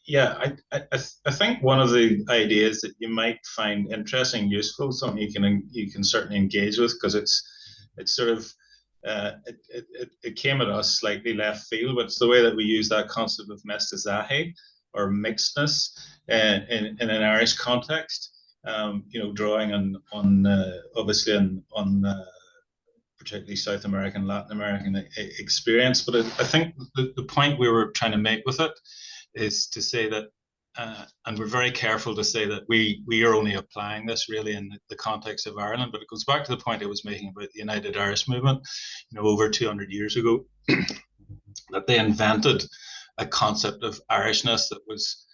I think one of the ideas that you might find interesting, useful, something you can certainly engage with, because it's sort of it came at us slightly left field, but it's the way that we use that concept of mestizaje, or mixedness, in an Irish context. Drawing on obviously on particularly South American, Latin American experience. But I think the point we were trying to make with it is to say that, and we're very careful to say that we are only applying this really in the context of Ireland, but it goes back to the point I was making about the United Irish Movement, over 200 years ago, that they invented a concept of Irishness that was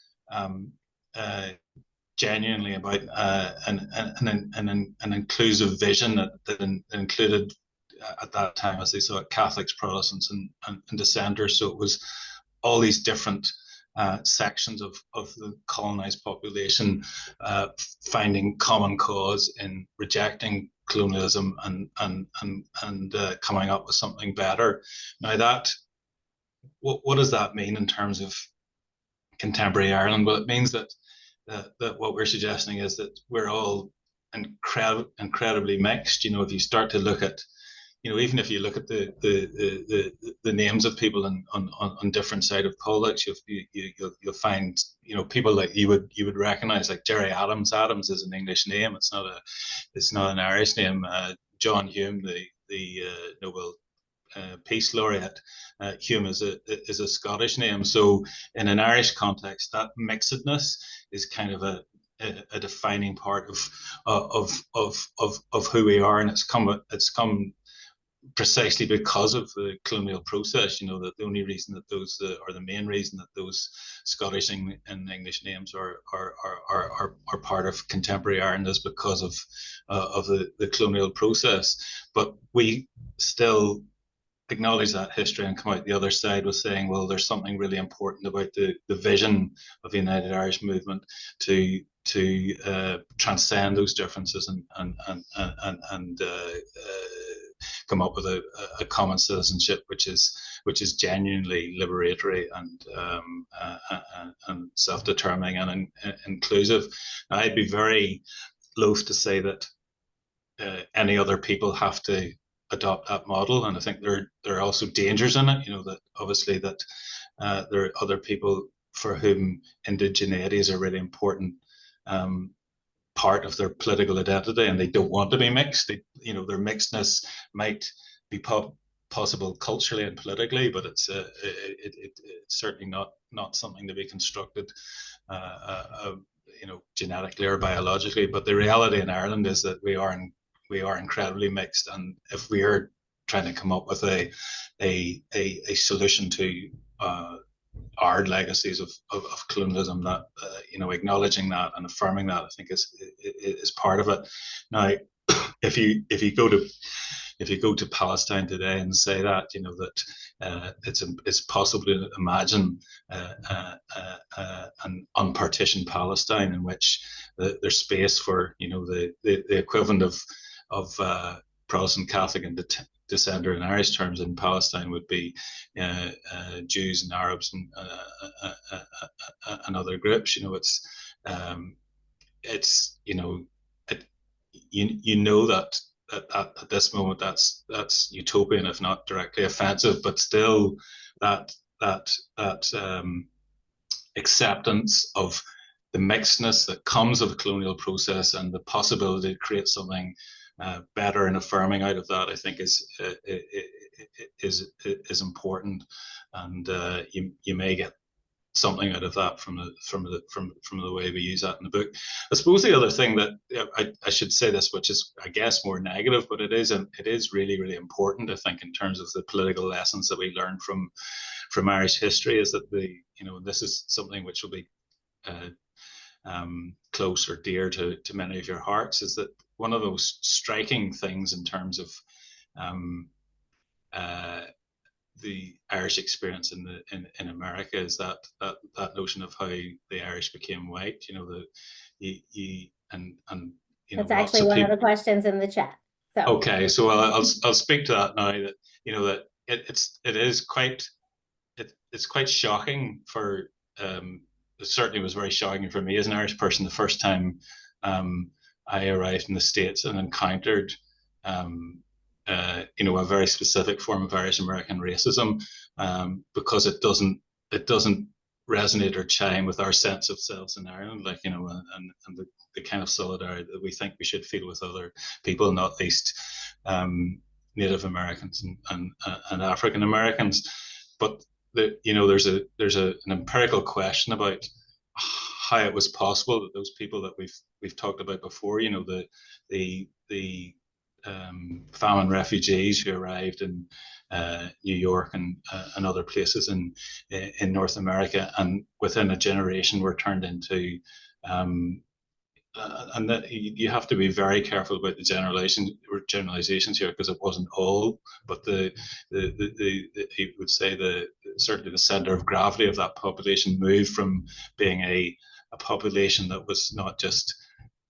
genuinely about an inclusive vision that included, at that time, as they saw it, Catholics, Protestants, and dissenters. So it was all these different sections of the colonized population finding common cause in rejecting colonialism and coming up with something better. Now that, what does that mean in terms of contemporary Ireland? Well, it means that what we're suggesting is that we're all incredibly mixed. If you start to look at, even if you look at the names of people on different sides of politics, you'll find people like you would recognize, like Gerry Adams. Adams is an English name. It's not an Irish name. John Hume, the Nobel Peace Laureate, Hume is a Scottish name. So in an Irish context, that mixedness is kind of a defining part of who we are, and it's come precisely because of the colonial process, that the only reason that those, or the main reason that those Scottish and English names are part of contemporary Ireland is because of the colonial process. But we still acknowledge that history and come out the other side with saying, well, there's something really important about the vision of the United Irish Movement to transcend those differences and come up with a common citizenship which is genuinely liberatory and self-determining and inclusive. Now, I'd be very loath to say that any other people have to adopt that model, and I think there are also dangers in it. That obviously that there are other people for whom indigeneity is a really important part of their political identity, and they don't want to be mixed. Their mixedness might be possible culturally and politically, but it's certainly not something to be constructed genetically or biologically. But the reality in Ireland is that we are incredibly mixed, and if we are trying to come up with a solution to our legacies of colonialism, that acknowledging that and affirming that, I think is part of it. Now, if you go to Palestine today and say that that it's possible to imagine an unpartitioned Palestine in which there's space for the equivalent of Protestant, Catholic, and dissenter in Irish terms in Palestine would be Jews and Arabs and other groups. That at this moment that's utopian, if not directly offensive, but still that acceptance of the mixedness that comes of the colonial process and the possibility to create something better and affirming out of that, I think is important, and you may get something out of that from the way we use that in the book. I suppose the other thing that I should say this, which is I guess more negative, but it is really, really important, I think, in terms of the political lessons that we learn from Irish history, is that this is something which will be close or dear to many of your hearts, is that one of those striking things in terms of the Irish experience in America is that notion of how the Irish became white. That's actually one of the questions in the chat. So okay, so I'll speak to that now. That it is quite shocking for it certainly was very shocking for me as an Irish person the first time I arrived in the States and encountered a very specific form of Irish American racism, because it doesn't resonate or chime with our sense of selves in Ireland, and the kind of solidarity that we think we should feel with other people, not least Native Americans and African Americans. But there's an empirical question about how it was possible that those people that we've talked about before, the famine refugees who arrived in New York and other places in North America, and within a generation were turned into and that you have to be very careful about the generalizations here, because it wasn't all, but you would say certainly the center of gravity of that population moved from being a population that was not just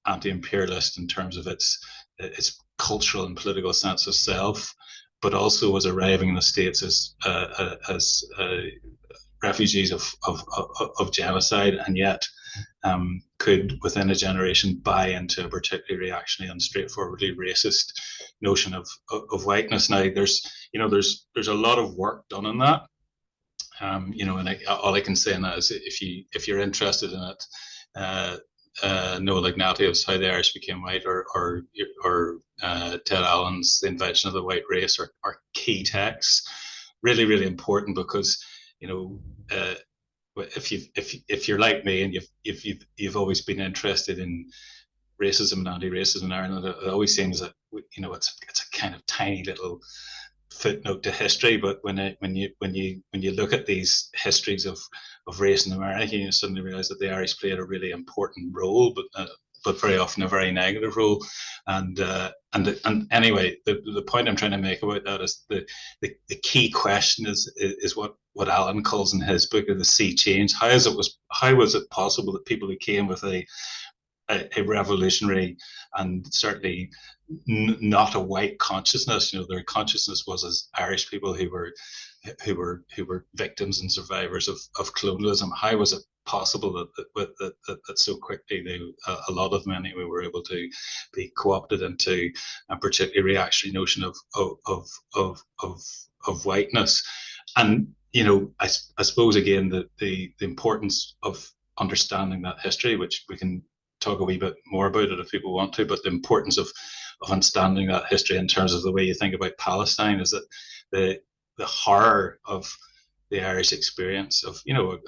anti-imperialist in terms of its cultural and political sense of self, but also was arriving in the States as refugees of genocide, and yet could within a generation buy into a particularly reactionary and straightforwardly racist notion of whiteness. Now there's a lot of work done on that, and all I can say on that is if you're interested in it, Noel Ignatieff's How the Irish Became White or Ted Allen's The Invention of the White Race are key texts, really, really important, because if you're like me and you've always been interested in racism and anti-racism in Ireland, it always seems that it's a kind of tiny little footnote to history, but when you look at these histories of race in America, you suddenly realize that the Irish played a really important role, but very often a very negative role. And anyway, the point I'm trying to make about that is the key question is what Alan calls in his book of the sea change. How was it possible that people who came with a revolutionary and certainly not a white consciousness, their consciousness was as Irish people who were victims and survivors of colonialism. How was it possible that so quickly a lot of them anyway were able to be co-opted into a particularly reactionary notion of whiteness? And I suppose again the importance of understanding that history, which we can talk a wee bit more about it if people want to, but the importance of understanding that history in terms of the way you think about Palestine is that the horror of the Irish experience of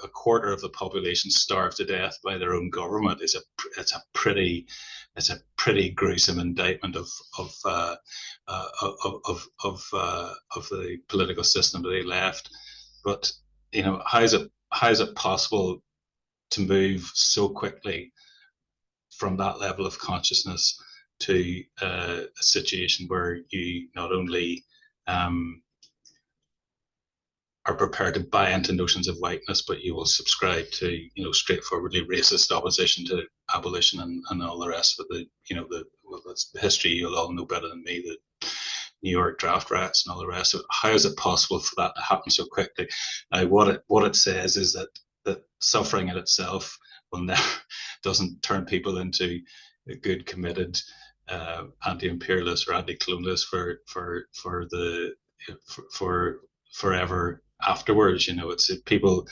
a quarter of the population starved to death by their own government is a pretty gruesome indictment of the political system that they left. But how is it possible to move so quickly from that level of consciousness to a situation where you not only are prepared to buy into notions of whiteness, but you will subscribe to straightforwardly racist opposition to abolition and all the rest of it. That's the history you'll all know better than me, the New York draft riots and all the rest of it. How is it possible for that to happen so quickly? Now, what it says is that suffering in itself doesn't turn people into good, committed anti-imperialists or anti-colonialists for forever afterwards. It's people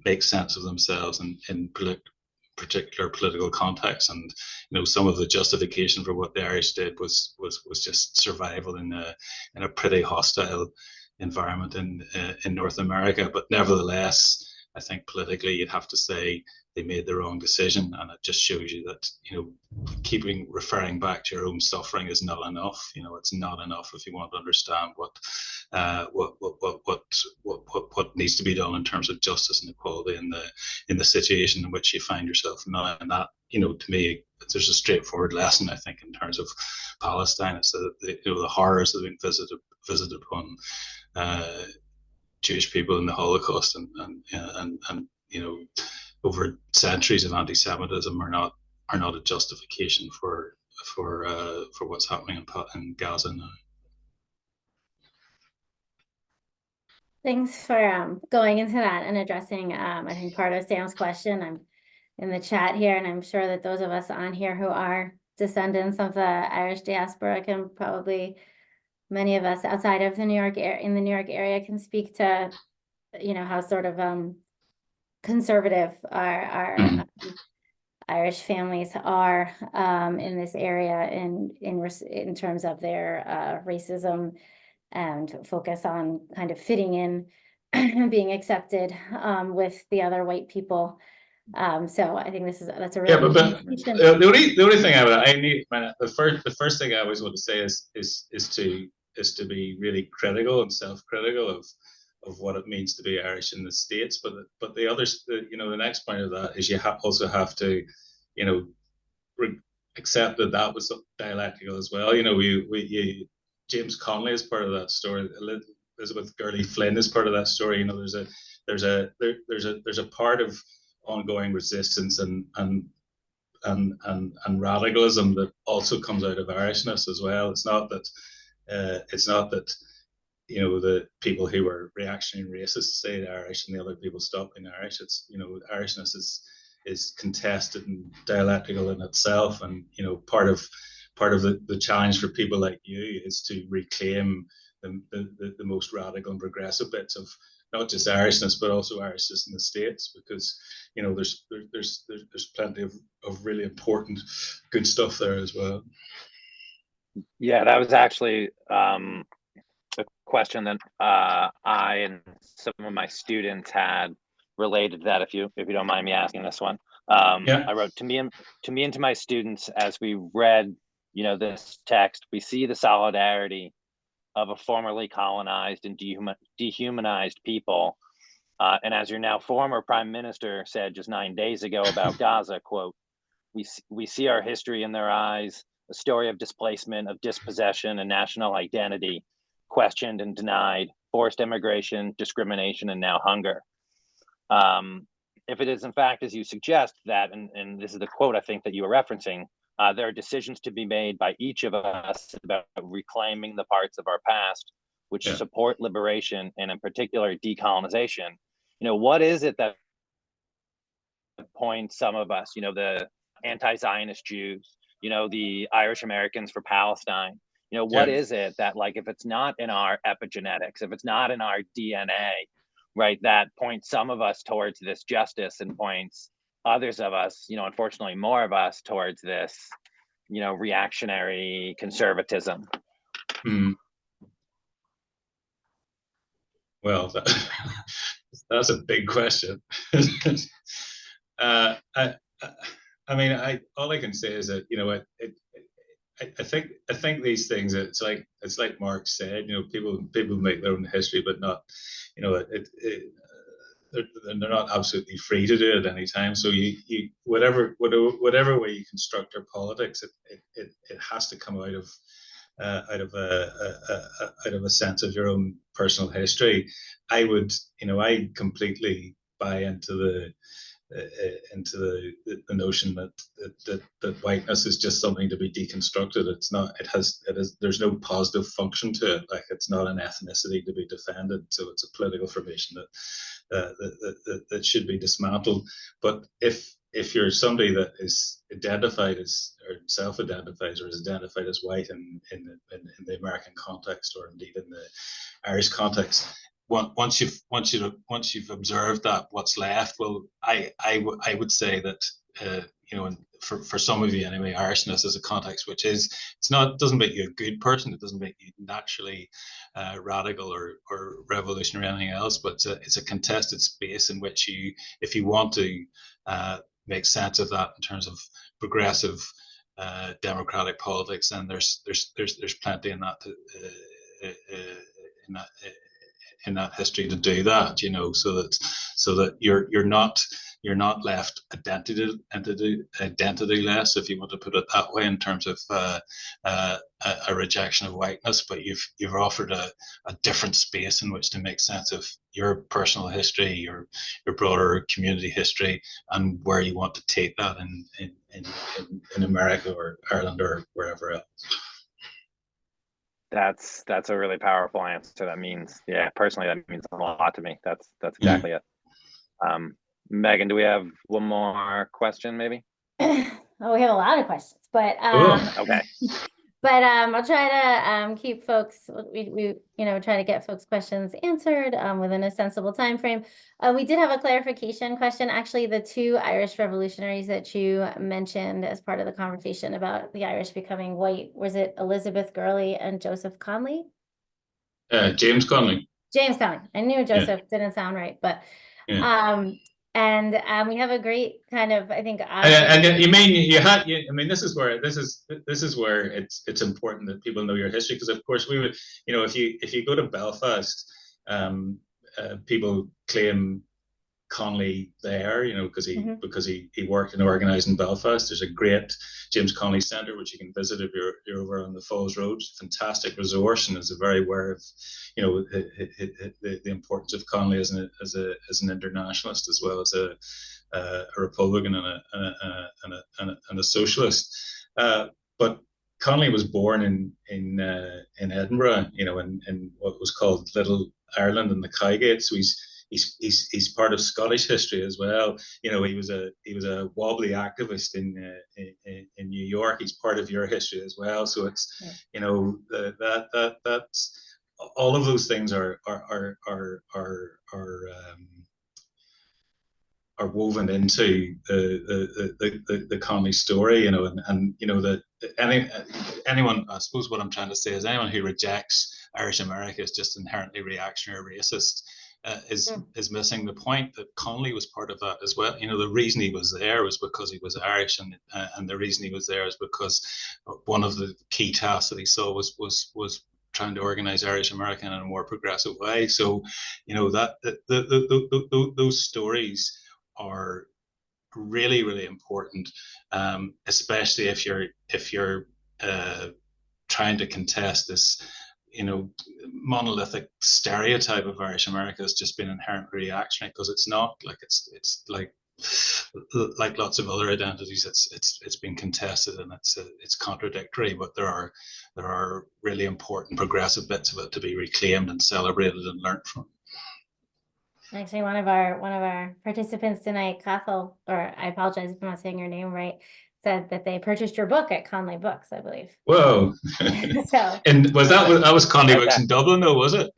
make sense of themselves in particular political contexts, and some of the justification for what the Irish did was just survival in a pretty hostile environment in North America. But nevertheless, I think politically you'd have to say they made the wrong decision, and it just shows you that referring back to your own suffering is not enough. It's not enough if you want to understand what needs to be done in terms of justice and equality in the situation in which you find yourself now. And that, to me, there's a straightforward lesson, I think, in terms of Palestine. It's the horrors that have been visited upon Jewish people in the Holocaust and over centuries of anti-Semitism are not a justification for what's happening in Gaza now. Thanks for going into that and addressing, I think, part of Sam's question. I'm in the chat here, and I'm sure that those of us on here who are descendants of the Irish diaspora can probably, many of us outside of the New York area can speak to, how sort of conservative our Irish families are in this area in terms of their racism and focus on kind of fitting in and being accepted with the other white people. So I think that's a really but the only thing the first thing I always want to say is to be really critical and self-critical of what it means to be Irish in the States. But the others, the next point of that is you also have to, accept that was dialectical as well. James Connolly is part of that story. Elizabeth Gurley Flynn is part of that story. There's a part of ongoing resistance and radicalism that also comes out of Irishness as well. It's not that the people who were reactionary and racist stayed Irish and the other people stopped being Irish. It's Irishness is contested and dialectical in itself, and part of the challenge for people like you is to reclaim the most radical and progressive bits of not just Irishness but also Irishness in the States, because there's plenty of really important good stuff there as well. Yeah, that was actually a question that I and some of my students had related to that. If you don't mind me asking this one, I wrote to me and to my students as we read, this text, we see the solidarity of a formerly colonized and dehumanized people. And as your now former prime minister said just 9 days ago about Gaza, quote, we see our history in their eyes, a story of displacement, of dispossession and national identity, questioned and denied, forced immigration, discrimination, and now hunger. If it is in fact, as you suggest, that, and this is the quote I think that you were referencing, there are decisions to be made by each of us about reclaiming the parts of our past which support liberation and in particular decolonization. What is it that points some of us, the anti-Zionist Jews, the Irish Americans for Palestine, what is it that, like, if it's not in our epigenetics, if it's not in our DNA, right, that points some of us towards this justice and points others of us, unfortunately more of us, towards this, reactionary conservatism? Well, that's a big question. I mean, all I can say is that, I think these things, it's like Mark said, people make their own history, but not, they're not absolutely free to do it at any time. So you whatever way you construct your politics, it has to come out of a sense of your own personal history. I completely buy into the notion that whiteness is just something to be deconstructed. It's not. There's no positive function to it. Like, it's not an ethnicity to be defended. So it's a political formation that should be dismantled. But if you're somebody that is identified as, or self-identifies, or is identified as white in the American context, or indeed in the Irish context, once you've observed that, what's left? Well, I would say that for some of you anyway, Irishness is a context which doesn't make you a good person. It doesn't make you naturally radical or revolutionary or anything else. But it's a contested space in which if you want to make sense of that in terms of progressive democratic politics, then there's plenty in that in that history to do that, so that you're not left identityless, if you want to put it that way, in terms of a rejection of whiteness, but you've offered a different space in which to make sense of your personal history, your broader community history, and where you want to take that in America or Ireland or wherever else. That's a really powerful answer. That means, personally, that means a lot to me. That's exactly it. Megan, do we have one more question, maybe? Oh, we have a lot of questions, but okay. But I'll try to keep folks. We try to get folks' questions answered within a sensible time frame. We did have a clarification question. Actually, the two Irish revolutionaries that you mentioned as part of the conversation about the Irish becoming white, was it Elizabeth Gurley and Joseph Conley? James Conley. James Conley. I knew Joseph didn't sound right, but and we have a great kind of, I think. And you mean you had? I mean, this is where it's important that people know your history, because of course we would, if you go to Belfast, people claim Conley there, because he worked and organised in Belfast. There's a great James Conley Centre which you can visit if you're over on the Falls Road. Fantastic resource, and is very aware of the importance of Conley as an internationalist, as well as a Republican and a socialist. But Conley was born in Edinburgh, in what was called Little Ireland and the Cowgate. So he's part of Scottish history as well. He was a wobbly activist in New York. He's part of your history as well. So it's that's all of those things are woven into the Conley story, and that anyone, I suppose what I'm trying to say is, anyone who rejects Irish America is just inherently reactionary or racist. Is missing the point that Conley was part of that as well. The reason he was there was because he was Irish, and the reason he was there is because one of the key tasks that he saw was trying to organize Irish American in a more progressive way. So, you know, those stories are really, really important, especially if you're trying to contest this, you know, monolithic stereotype of Irish America as just being inherently reactionary, because it's not. Like it's like lots of other identities, it's been contested and it's contradictory, but there are really important progressive bits of it to be reclaimed and celebrated and learnt from. Actually, one of our participants tonight, Cathal, or I apologize if I'm not saying your name right, said that they purchased your book at Conley Books, I believe. Whoa! So, and that was Conley Books in Dublin, though, was it?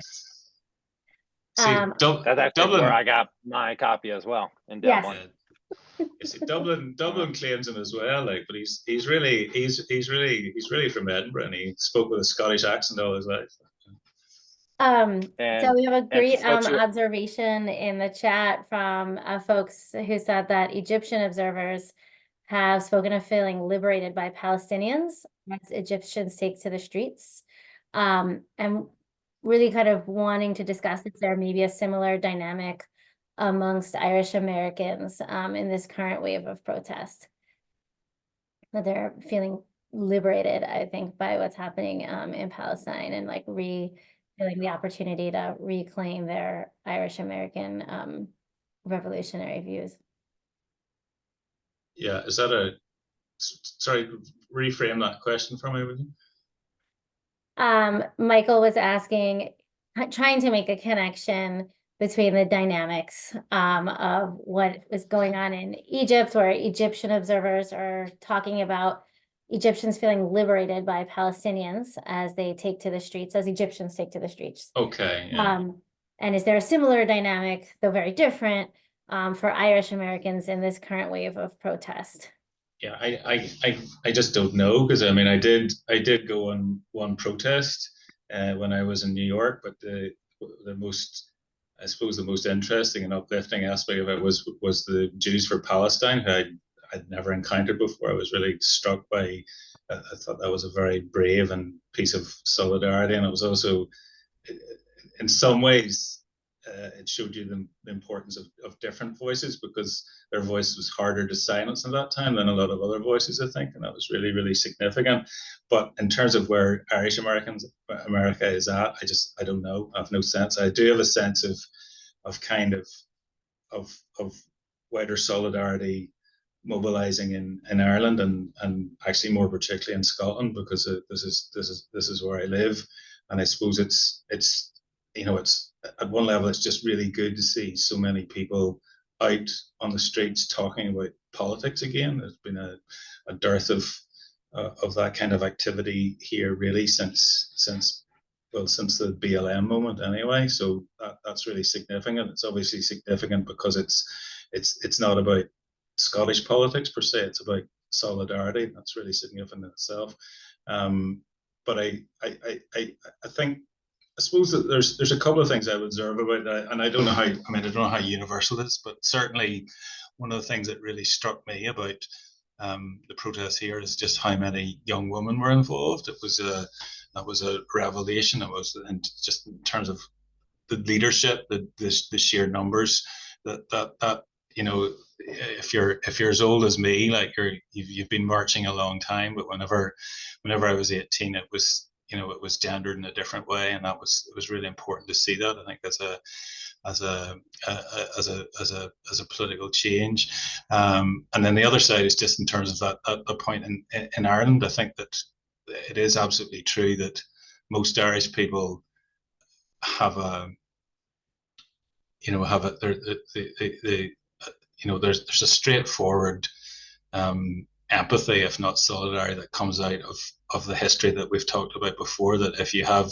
See, that's actually where I got my copy as well, in Dublin. Yes. See, Dublin claims him as well, like, but he's really from Edinburgh, and he spoke with a Scottish accent all his life. So we have a great observation in the chat from folks who said that Egyptian observers have spoken of feeling liberated by Palestinians as Egyptians take to the streets, and really kind of wanting to discuss if there may be a similar dynamic amongst Irish Americans in this current wave of protest, that they're feeling liberated, I think, by what's happening in Palestine, and like feeling the opportunity to reclaim their Irish American revolutionary views. Yeah, is that sorry, reframe that question for me, would you? Michael was asking, trying to make a connection between the dynamics of what is going on in Egypt, where Egyptian observers are talking about Egyptians feeling liberated by Palestinians as they take to the streets, as Egyptians take to the streets. Okay. Yeah. And is there a similar dynamic, though very different, for Irish Americans in this current wave of protest? Yeah, I just don't know, because I mean I did go on one protest when I was in New York, but the most, I suppose, the most interesting and uplifting aspect of it was the Jews for Palestine, who I'd never encountered before. I was really struck by. I thought that was a very brave and piece of solidarity, and it was also, in some ways, it showed you the importance of different voices, because their voice was harder to silence at that time than a lot of other voices, I think, and that was really, really significant. But in terms of where Irish America is at, I don't know. I have no sense. I do have a sense of kind of wider solidarity mobilizing in Ireland, and actually more particularly in Scotland, because this is where I live, and I suppose it's you know, it's at one level it's just really good to see so many people out on the streets talking about politics again. There's been a dearth of that kind of activity here really since the BLM moment anyway. So that's really significant. It's obviously significant because it's not about Scottish politics per se. It's about solidarity. That's really significant in itself. But I think, I suppose that there's a couple of things I would observe about that, and I don't know how universal it is, but certainly one of the things that really struck me about the protests here is just how many young women were involved. That was a revelation. It was, and just in terms of the leadership, the sheer numbers, that you know, if you're as old as me, like you've been marching a long time, but whenever I was 18, it was, you know, it was gendered in a different way, and it was really important to see that, I think, as a political change. And then the other side is just in terms of that point in Ireland. I think that it is absolutely true that most Irish people have there's a straightforward empathy, if not solidarity, that comes out of the history that we've talked about before, that if you have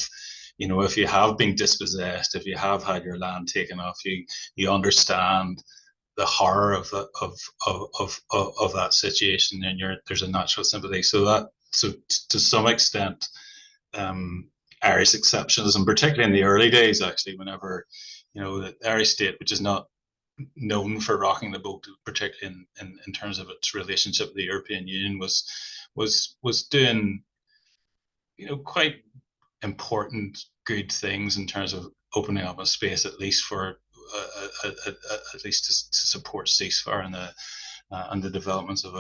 been dispossessed, if you have had your land taken off you understand the horror of that situation, and there's a natural sympathy. So to some extent, Irish exceptionalism, particularly in the early days, actually, whenever, you know, the Irish state, which is not known for rocking the boat, particularly in terms of its relationship with the European Union, was doing, you know, quite important, good things in terms of opening up a space, at least for at least to support ceasefire and the developments of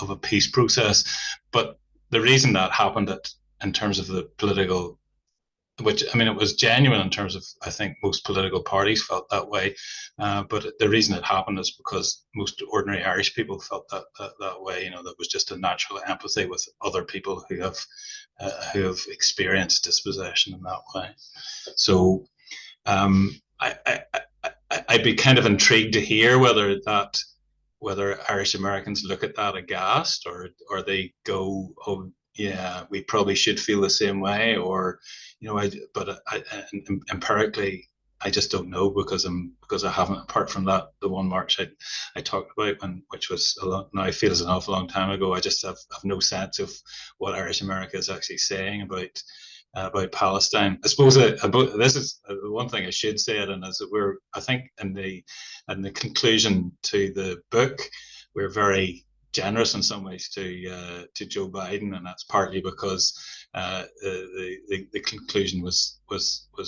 a peace process. But the reason that happened, in terms of the political, which, I mean, it was genuine in terms of, I think most political parties felt that way, but the reason it happened is because most ordinary Irish people felt that way. You know, that was just a natural empathy with other people who have experienced dispossession in that way. So I'd be kind of intrigued to hear whether Irish Americans look at that aghast, or they go, oh yeah, we probably should feel the same way, or, you know, empirically, I just don't know, because I haven't, apart from that, the one march I talked about, which was now feels an awful long time ago. I just have no sense of what Irish America is actually saying about Palestine. I suppose this is one thing I should say, and is that I think in the conclusion to the book, we're very generous in some ways to Joe Biden, and that's partly because the conclusion was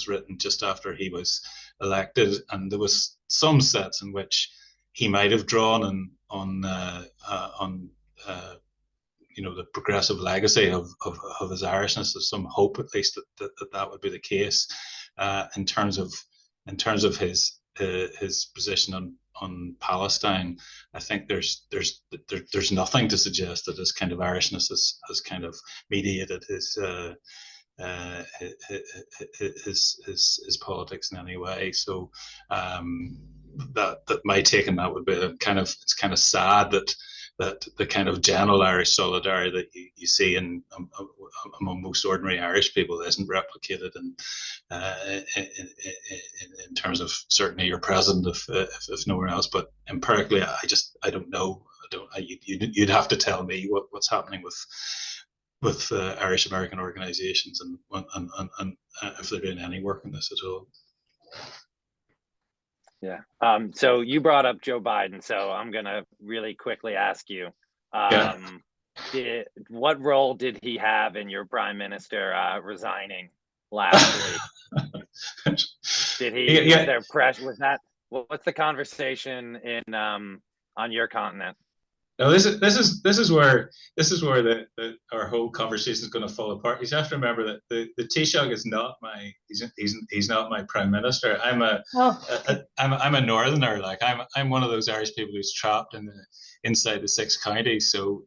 written just after he was elected, and there was some sense in which he might have drawn on you know, the progressive legacy of his Irishness. There's some hope, at least, that would be the case in terms of his position on Palestine. I think there's nothing to suggest that his kind of Irishness has kind of mediated his politics in any way. So that my take on that would be it's kind of sad that the kind of general Irish solidarity that you see among most ordinary Irish people isn't replicated in terms of certainly your president, if nowhere else. But empirically, I don't know. You'd have to tell me what's happening with Irish American organisations and if they're doing any work on this at all. Yeah. So you brought up Joe Biden, so I'm gonna really quickly ask you, what role did he have in your prime minister resigning last week? Did he? Was there pressure? Was that? What's the conversation in on your continent? Now this is where our whole conversation is going to fall apart. You have to remember that the Taoiseach is not he's not my prime minister. I'm a northerner. Like I'm one of those Irish people who's trapped inside the 6 counties. So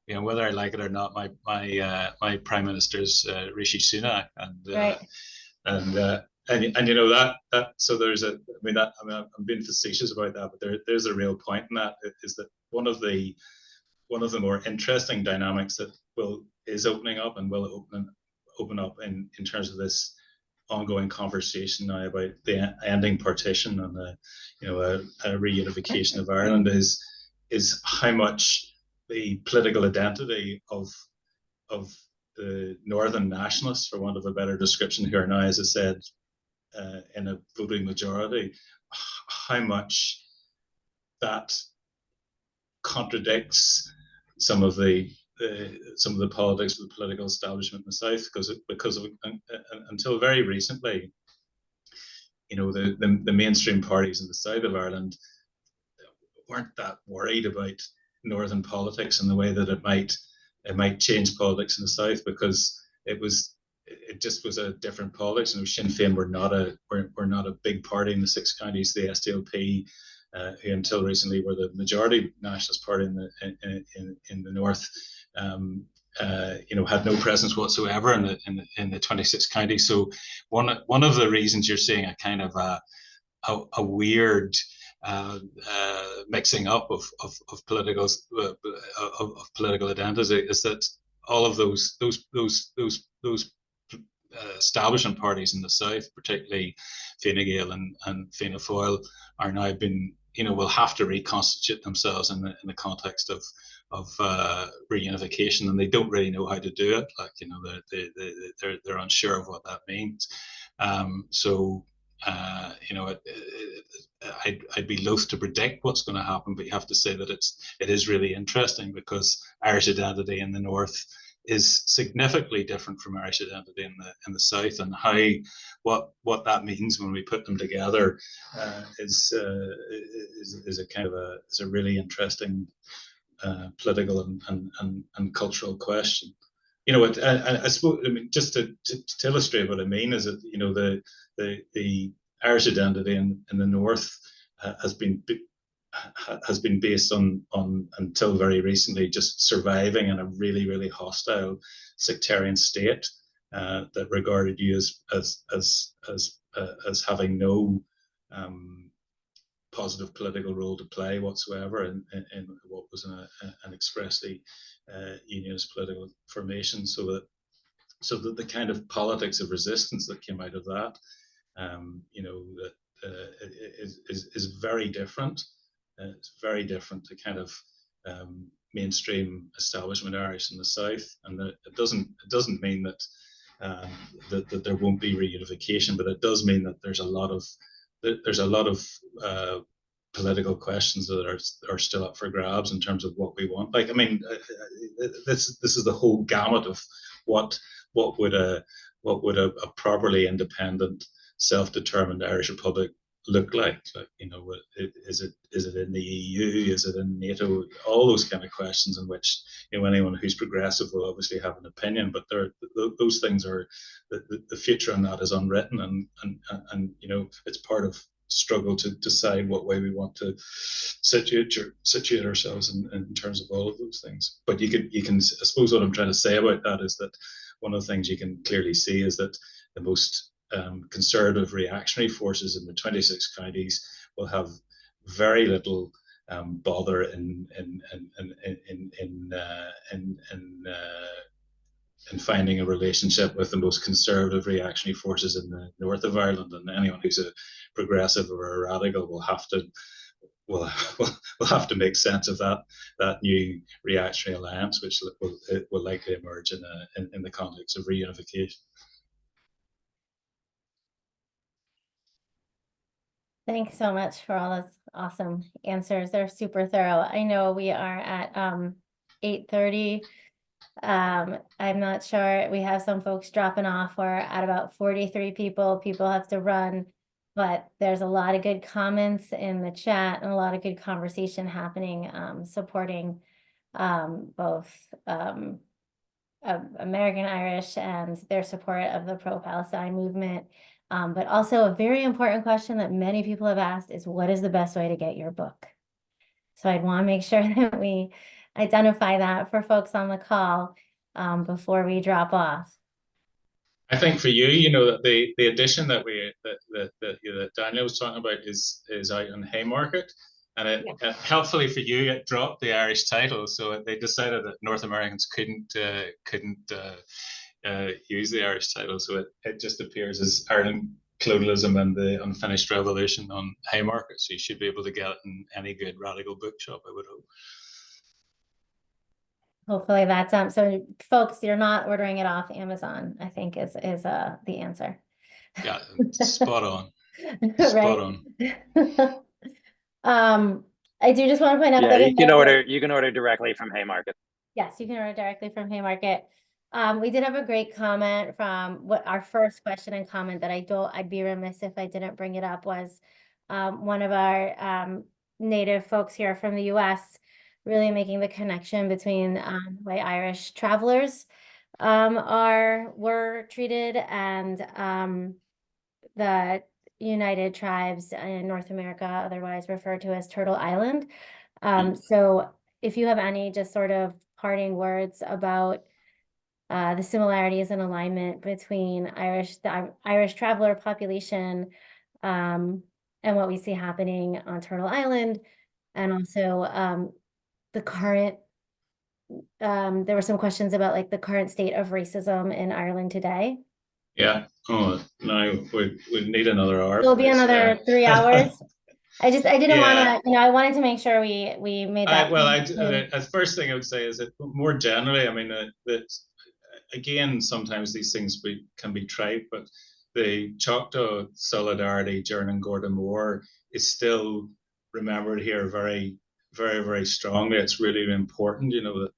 you know, whether I like it or not, my prime minister's Rishi Sunak, and you know that so there's I'm being facetious about that, but there's a real point in that, is that one of the more interesting dynamics that is opening up and will open up in terms of this ongoing conversation now about the ending partition and a reunification of Ireland is how much the political identity of the northern nationalists, for want of a better description, who are now, as I said, in a voting majority, how much that contradicts some of the politics of the political establishment in the South, because until very recently, you know, the mainstream parties in the south of Ireland weren't that worried about northern politics in the way that it might change politics in the south, because it just was a different politics. And Sinn Féin were not a big party in the 6 counties. The SDLP, who until recently were the majority nationalist party in the north, you know, had no presence whatsoever in the 26 counties. So one of the reasons you're seeing a kind of a weird mixing up of political identity is that all of those establishment parties in the south, particularly Fine Gael and Fianna Fáil, are now will have to reconstitute themselves in the context of reunification, and they don't really know how to do it. Like, you know, they're unsure of what that means. So you know, I'd be loath to predict what's going to happen, but you have to say that it is really interesting, because Irish identity in the north is significantly different from Irish identity in the South, and how what that means when we put them together is a kind of a really interesting political and cultural question. You know, I suppose, I mean, just to illustrate what I mean is that, you know, the Irish identity in the North has been based on until very recently just surviving in a really hostile sectarian state that regarded you as having no positive political role to play whatsoever in what was an expressly unionist political formation. So that the kind of politics of resistance that came out of that, you know, is very different. It's very different to kind of mainstream establishment Irish in the South, and it doesn't mean that that there won't be reunification, but it does mean that there's a lot of political questions that are still up for grabs in terms of what we want. Like, I mean, this is the whole gamut of what would a properly independent, self-determined Irish Republic look like? Like, you know, is it in the EU? Is it in NATO? All those kind of questions in which, you know, anyone who's progressive will obviously have an opinion, but those things are the future on that is unwritten, and you know, it's part of struggle to decide what way we want to situate ourselves in terms of all of those things. But you can I suppose what I'm trying to say about that is that one of the things you can clearly see is that the most conservative reactionary forces in the 26 counties will have very little bother in finding a relationship with the most conservative reactionary forces in the north of Ireland, and anyone who's a progressive or a radical will have to make sense of that new reactionary alliance, which will likely emerge in the context of reunification. Thanks so much for all those awesome answers. They're super thorough. I know we are at 8:30. I'm not sure. We have some folks dropping off. We're at about 43 people. People have to run, but there's a lot of good comments in the chat and a lot of good conversation happening, supporting both American Irish and their support of the pro-Palestine movement. But also a very important question that many people have asked is, what is the best way to get your book? So I'd want to make sure that we identify that for folks on the call before we drop off. I think for you, you know, that the edition that Daniel was talking about is out on Haymarket, and it helpfully for you, it dropped the Irish title, so they decided that North Americans couldn't use the Irish title, so it just appears as Ireland, Colonialism and the Unfinished Revolution on Haymarket, so you should be able to get it in any good radical bookshop, I would hope. Hopefully that's so folks, you're not ordering it off Amazon, I think is the answer. Yeah, spot on. Spot on. I do just want to point out that you can order directly from Haymarket. Yes, you can order directly from Haymarket. We did have a great comment from our first question and comment that I'd be remiss if I didn't bring it up, was one of our native folks here from the US really making the connection between the way Irish travelers were treated and the United Tribes in North America, otherwise referred to as Turtle Island. So if you have any just sort of parting words about the similarities and alignment between the Irish traveler population and what we see happening on Turtle Island, and also the current, there were some questions about like the current state of racism in Ireland today. Yeah. Oh, no, we need another hour. It'll be another 3 hours. I didn't want to, I wanted to make sure we made that. The first thing I would say is that more generally, I mean, that again, sometimes these things can be trite, but the Choctaw solidarity during Gordon Moore is still remembered here very, very, very strongly. It's really important, you know,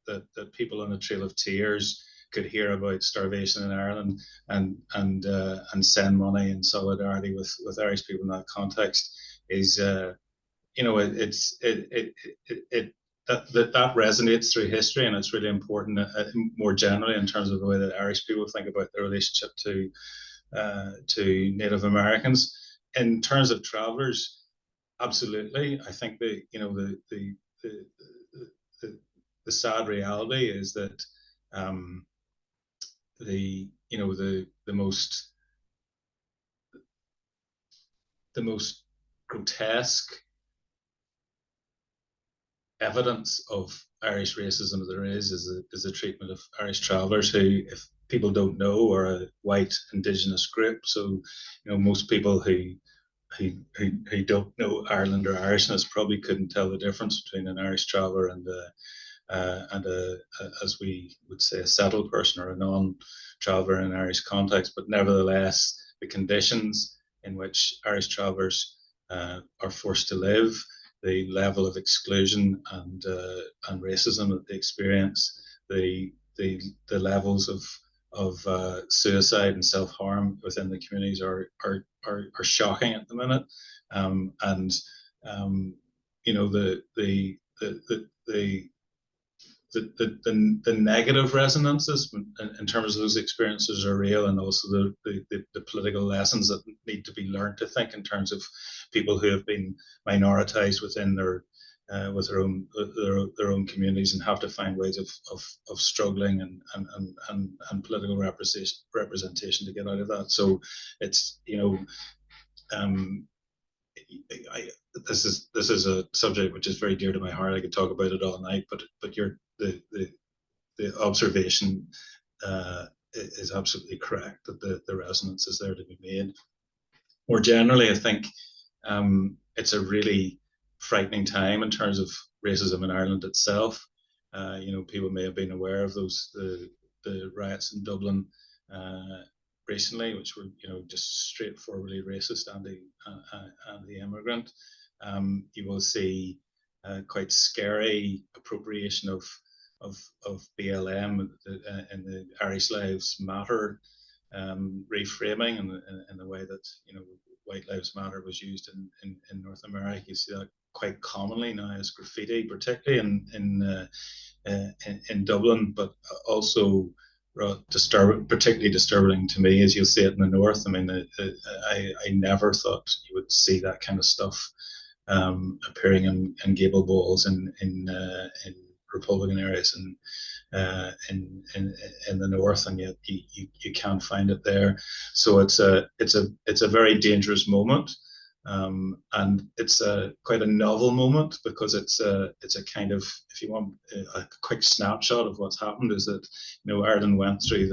that people on the Trail of Tears could hear about starvation in Ireland and send money in solidarity with Irish people in that context is, you know, that resonates through history, and it's really important more generally in terms of the way that Irish people think about their relationship to Native Americans. In terms of travellers, absolutely. I think the sad reality is that the most grotesque evidence of Irish racism there is the treatment of Irish travellers who, if people don't know, are a white indigenous group. So, you know, most people who don't know Ireland or Irishness probably couldn't tell the difference between an Irish traveller and as we would say, a settled person or a non-traveller in Irish context. But nevertheless, the conditions in which Irish travellers are forced to live, the level of exclusion and racism that they experience, the levels of suicide and self-harm within the communities are shocking at the minute, and you know, the negative resonances in terms of those experiences are real, and also the political lessons that need to be learned, to think in terms of people who have been minoritized within their own communities and have to find ways of struggling and political representation to get out of that. So it's, you know, this is a subject which is very dear to my heart. I could talk about it all night, but the observation is absolutely correct, that the resonance is there to be made. More generally, I think it's a really frightening time in terms of racism in Ireland itself. You know, people may have been aware of the riots in Dublin recently, which were, you know, just straightforwardly racist, anti-immigrant. You will see quite scary appropriation of BLM in the Irish Lives Matter reframing, in the way that, you know, White Lives Matter was used in North America. You see that quite commonly now as graffiti, particularly in Dublin, but also particularly disturbing to me is you'll see it in the north. I mean, I never thought you would see that kind of stuff appearing in Gable balls in Republican areas and in the north, and yet you can't find it there. So it's a very dangerous moment, and it's quite a novel moment, because it's a kind of, if you want a quick snapshot of what's happened, is that, you know, Ireland went through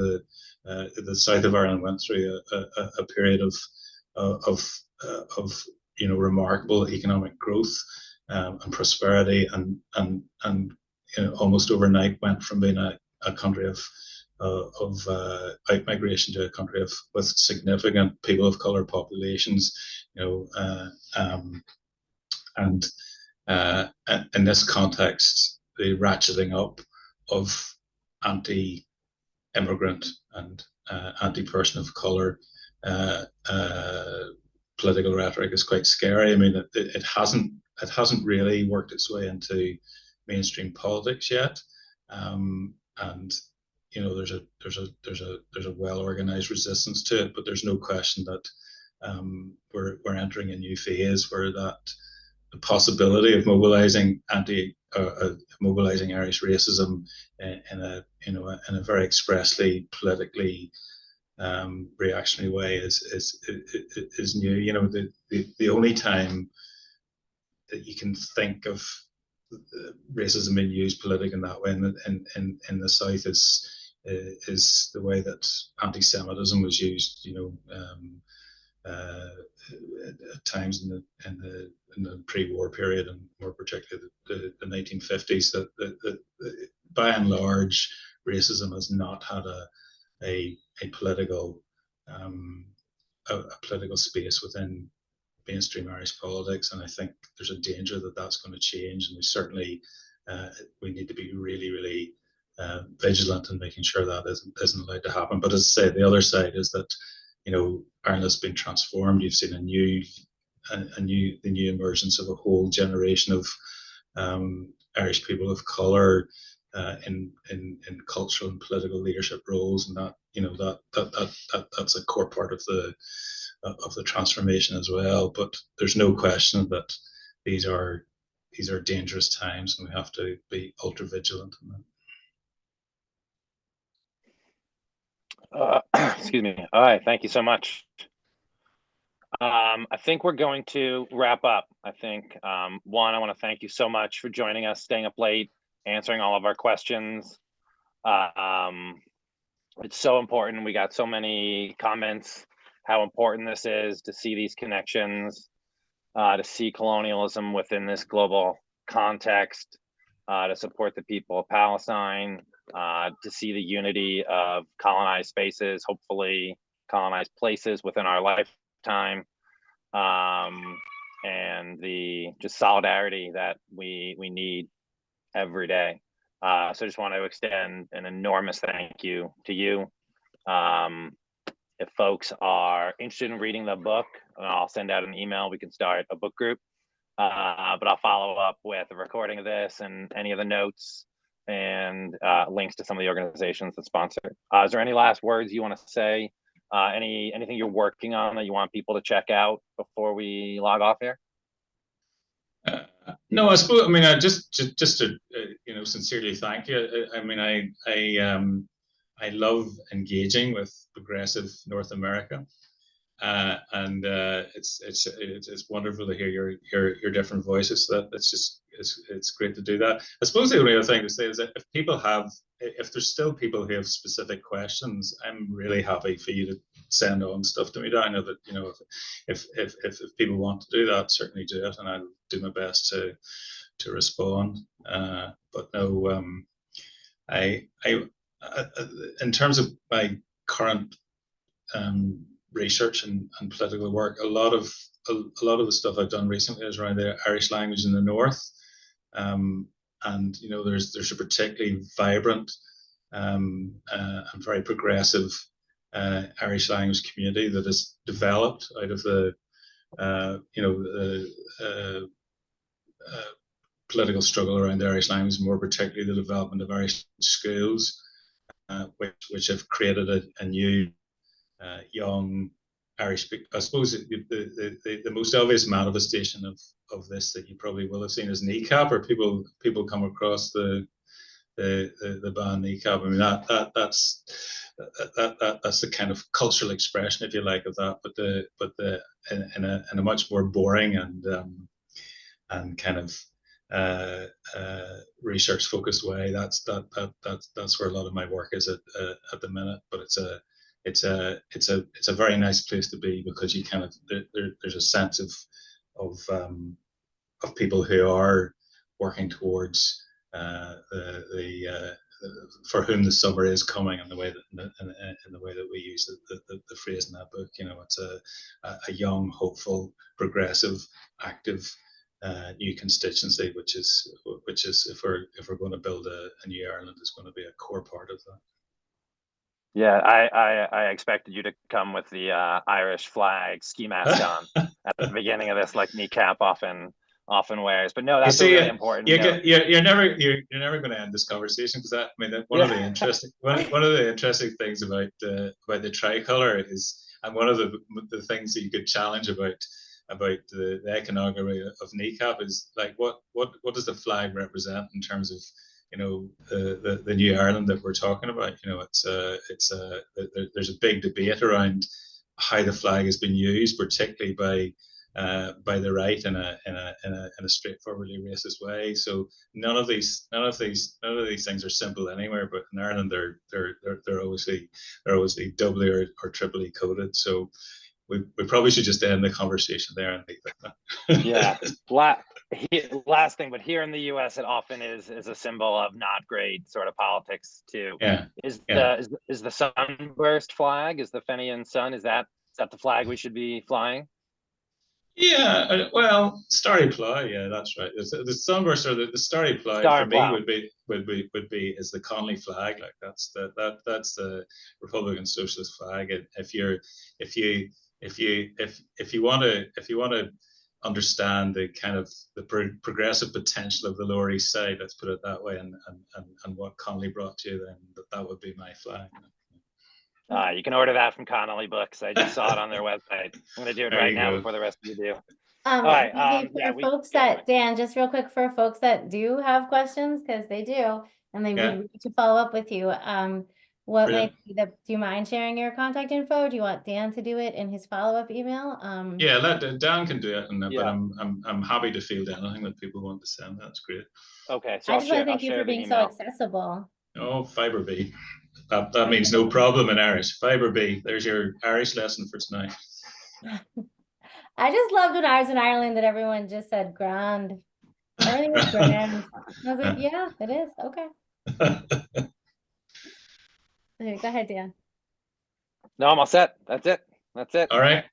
the south of Ireland went through a period of you know, remarkable economic growth and prosperity, and you know, almost overnight went from being a country of out-migration to a country with significant people of colour populations, you know, and in this context, the ratcheting up of anti-immigrant and anti-person of colour political rhetoric is quite scary. I mean, it hasn't really worked its way into mainstream politics yet, and, you know, there's a well-organized resistance to it, but there's no question that we're entering a new phase where the possibility of mobilizing mobilizing Irish racism in a very expressly politically reactionary way is new. You know, the only time that you can think of racism being used politically in that way in the South is the way that anti-Semitism was used, you know, at times in the pre-war period, and more particularly the 1950s. That by and large, racism has not had a political space within mainstream Irish politics, and I think there's a danger that that's going to change, and we certainly we need to be really, really vigilant in making sure that isn't allowed to happen. But as I say, the other side is that, you know, Ireland has been transformed. You've seen the new emergence of a whole generation of Irish people of colour in cultural and political leadership roles, and that, you know, that's a core part of the transformation as well. But there's no question that these are dangerous times, and we have to be ultra vigilant in that. Excuse me. All right, thank you so much. I think we're going to wrap up. I think, one, I want to thank you so much for joining us, staying up late, answering all of our questions. It's so important. We got so many comments, how important this is to see these connections, to see colonialism within this global context, to support the people of Palestine, to see the unity of colonized spaces, hopefully colonized places within our lifetime, and the just solidarity that we need every day. So I just want to extend an enormous thank you to you. If folks are interested in reading the book, I'll send out an email. We can start a book group, but I'll follow up with a recording of this and any of the notes and links to some of the organizations that sponsor. Is there any last words you want to say? Anything you're working on that you want people to check out before we log off here? No, I suppose, I mean, I just to you know, sincerely thank you. I mean, I love engaging with progressive North America, and it's wonderful to hear your different voices. So it's great to do that. I suppose the only other thing to say is that if there's still people who have specific questions, I'm really happy for you to send on stuff to me. I know that, you know, if people want to do that, certainly do it, and I'll do my best to respond. But no, I in terms of my current research and political work, a lot of the stuff I've done recently is around the Irish language in the North, and you know, there's a particularly vibrant and very progressive Irish language community that has developed out of the you know, the political struggle around the Irish language, more particularly the development of Irish schools, which have created a new young Irish. I suppose the most obvious manifestation of this that you probably will have seen is kneecap, or people come across the band kneecap. I mean, that's the kind of cultural expression, if you like, of that, but in a much more boring and kind of research focused way. That's where a lot of my work is at the minute. But it's a very nice place to be, because you kind of there's a sense of people who are working towards for whom the summer is coming, and the way that we use the phrase in that book. You know, it's a young, hopeful, progressive, active new constituency, which is if we're going to build a new Ireland, is going to be a core part of that. Yeah, I expected you to come with the Irish flag ski mask on at the beginning of this, like kneecap often wears. But no, that's really important. You're never going to end this conversation, because I mean, one of the interesting things about the tricolour is, and one of the things that you could challenge about the iconography of kneecap is, like, what does the flag represent in terms of, you know, the new Ireland that we're talking about? You know, there's a big debate around how the flag has been used, particularly by the right in a straightforwardly racist way. So none of these things are simple anywhere. But in Ireland, they're obviously doubly or triply coded. So we probably should just end the conversation there and leave it. Yeah. Last thing, but here in the U.S., it often is a symbol of not great sort of politics too. Yeah. Is the sunburst flag? Is the Fenian sun? Is that the flag we should be flying? Yeah, well, starry plough. Yeah, that's right. The sunburst or the starry plough Star for and me plough. would be is the Conley flag. Like that's the Republican Socialist flag. And if you want to understand the kind of the progressive potential of the Lower East Side, let's put it that way, and what Conley brought to you, then that would be my flag. You can order that from Connolly Books. I just saw it on their website. I'm going to do it right now before the rest of you do. All right. Dan, just real quick for folks that do have questions, because they do, and they would like to follow up with you. What might be do you mind sharing your contact info? Do you want Dan to do it in his follow-up email? Yeah, Dan can do it, but I'm happy to field anything that people want to send. That's great. Okay, so I just want to thank you for being so accessible. Oh, Fibre B. That means no problem in Irish. Fibre B. There's your Irish lesson for tonight. I just loved when I was in Ireland that everyone just said grand. Everything was grand. I was like, yeah, it is. Okay. Go ahead, Dan. No, I'm all set. That's it. All right.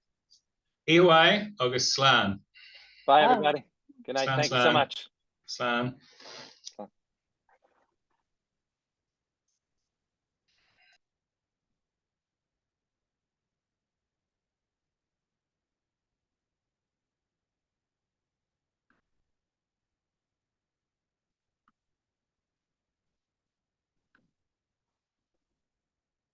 EOI, August Slan. Bye, everybody. Good night. Slan, Thank you so much. Slan.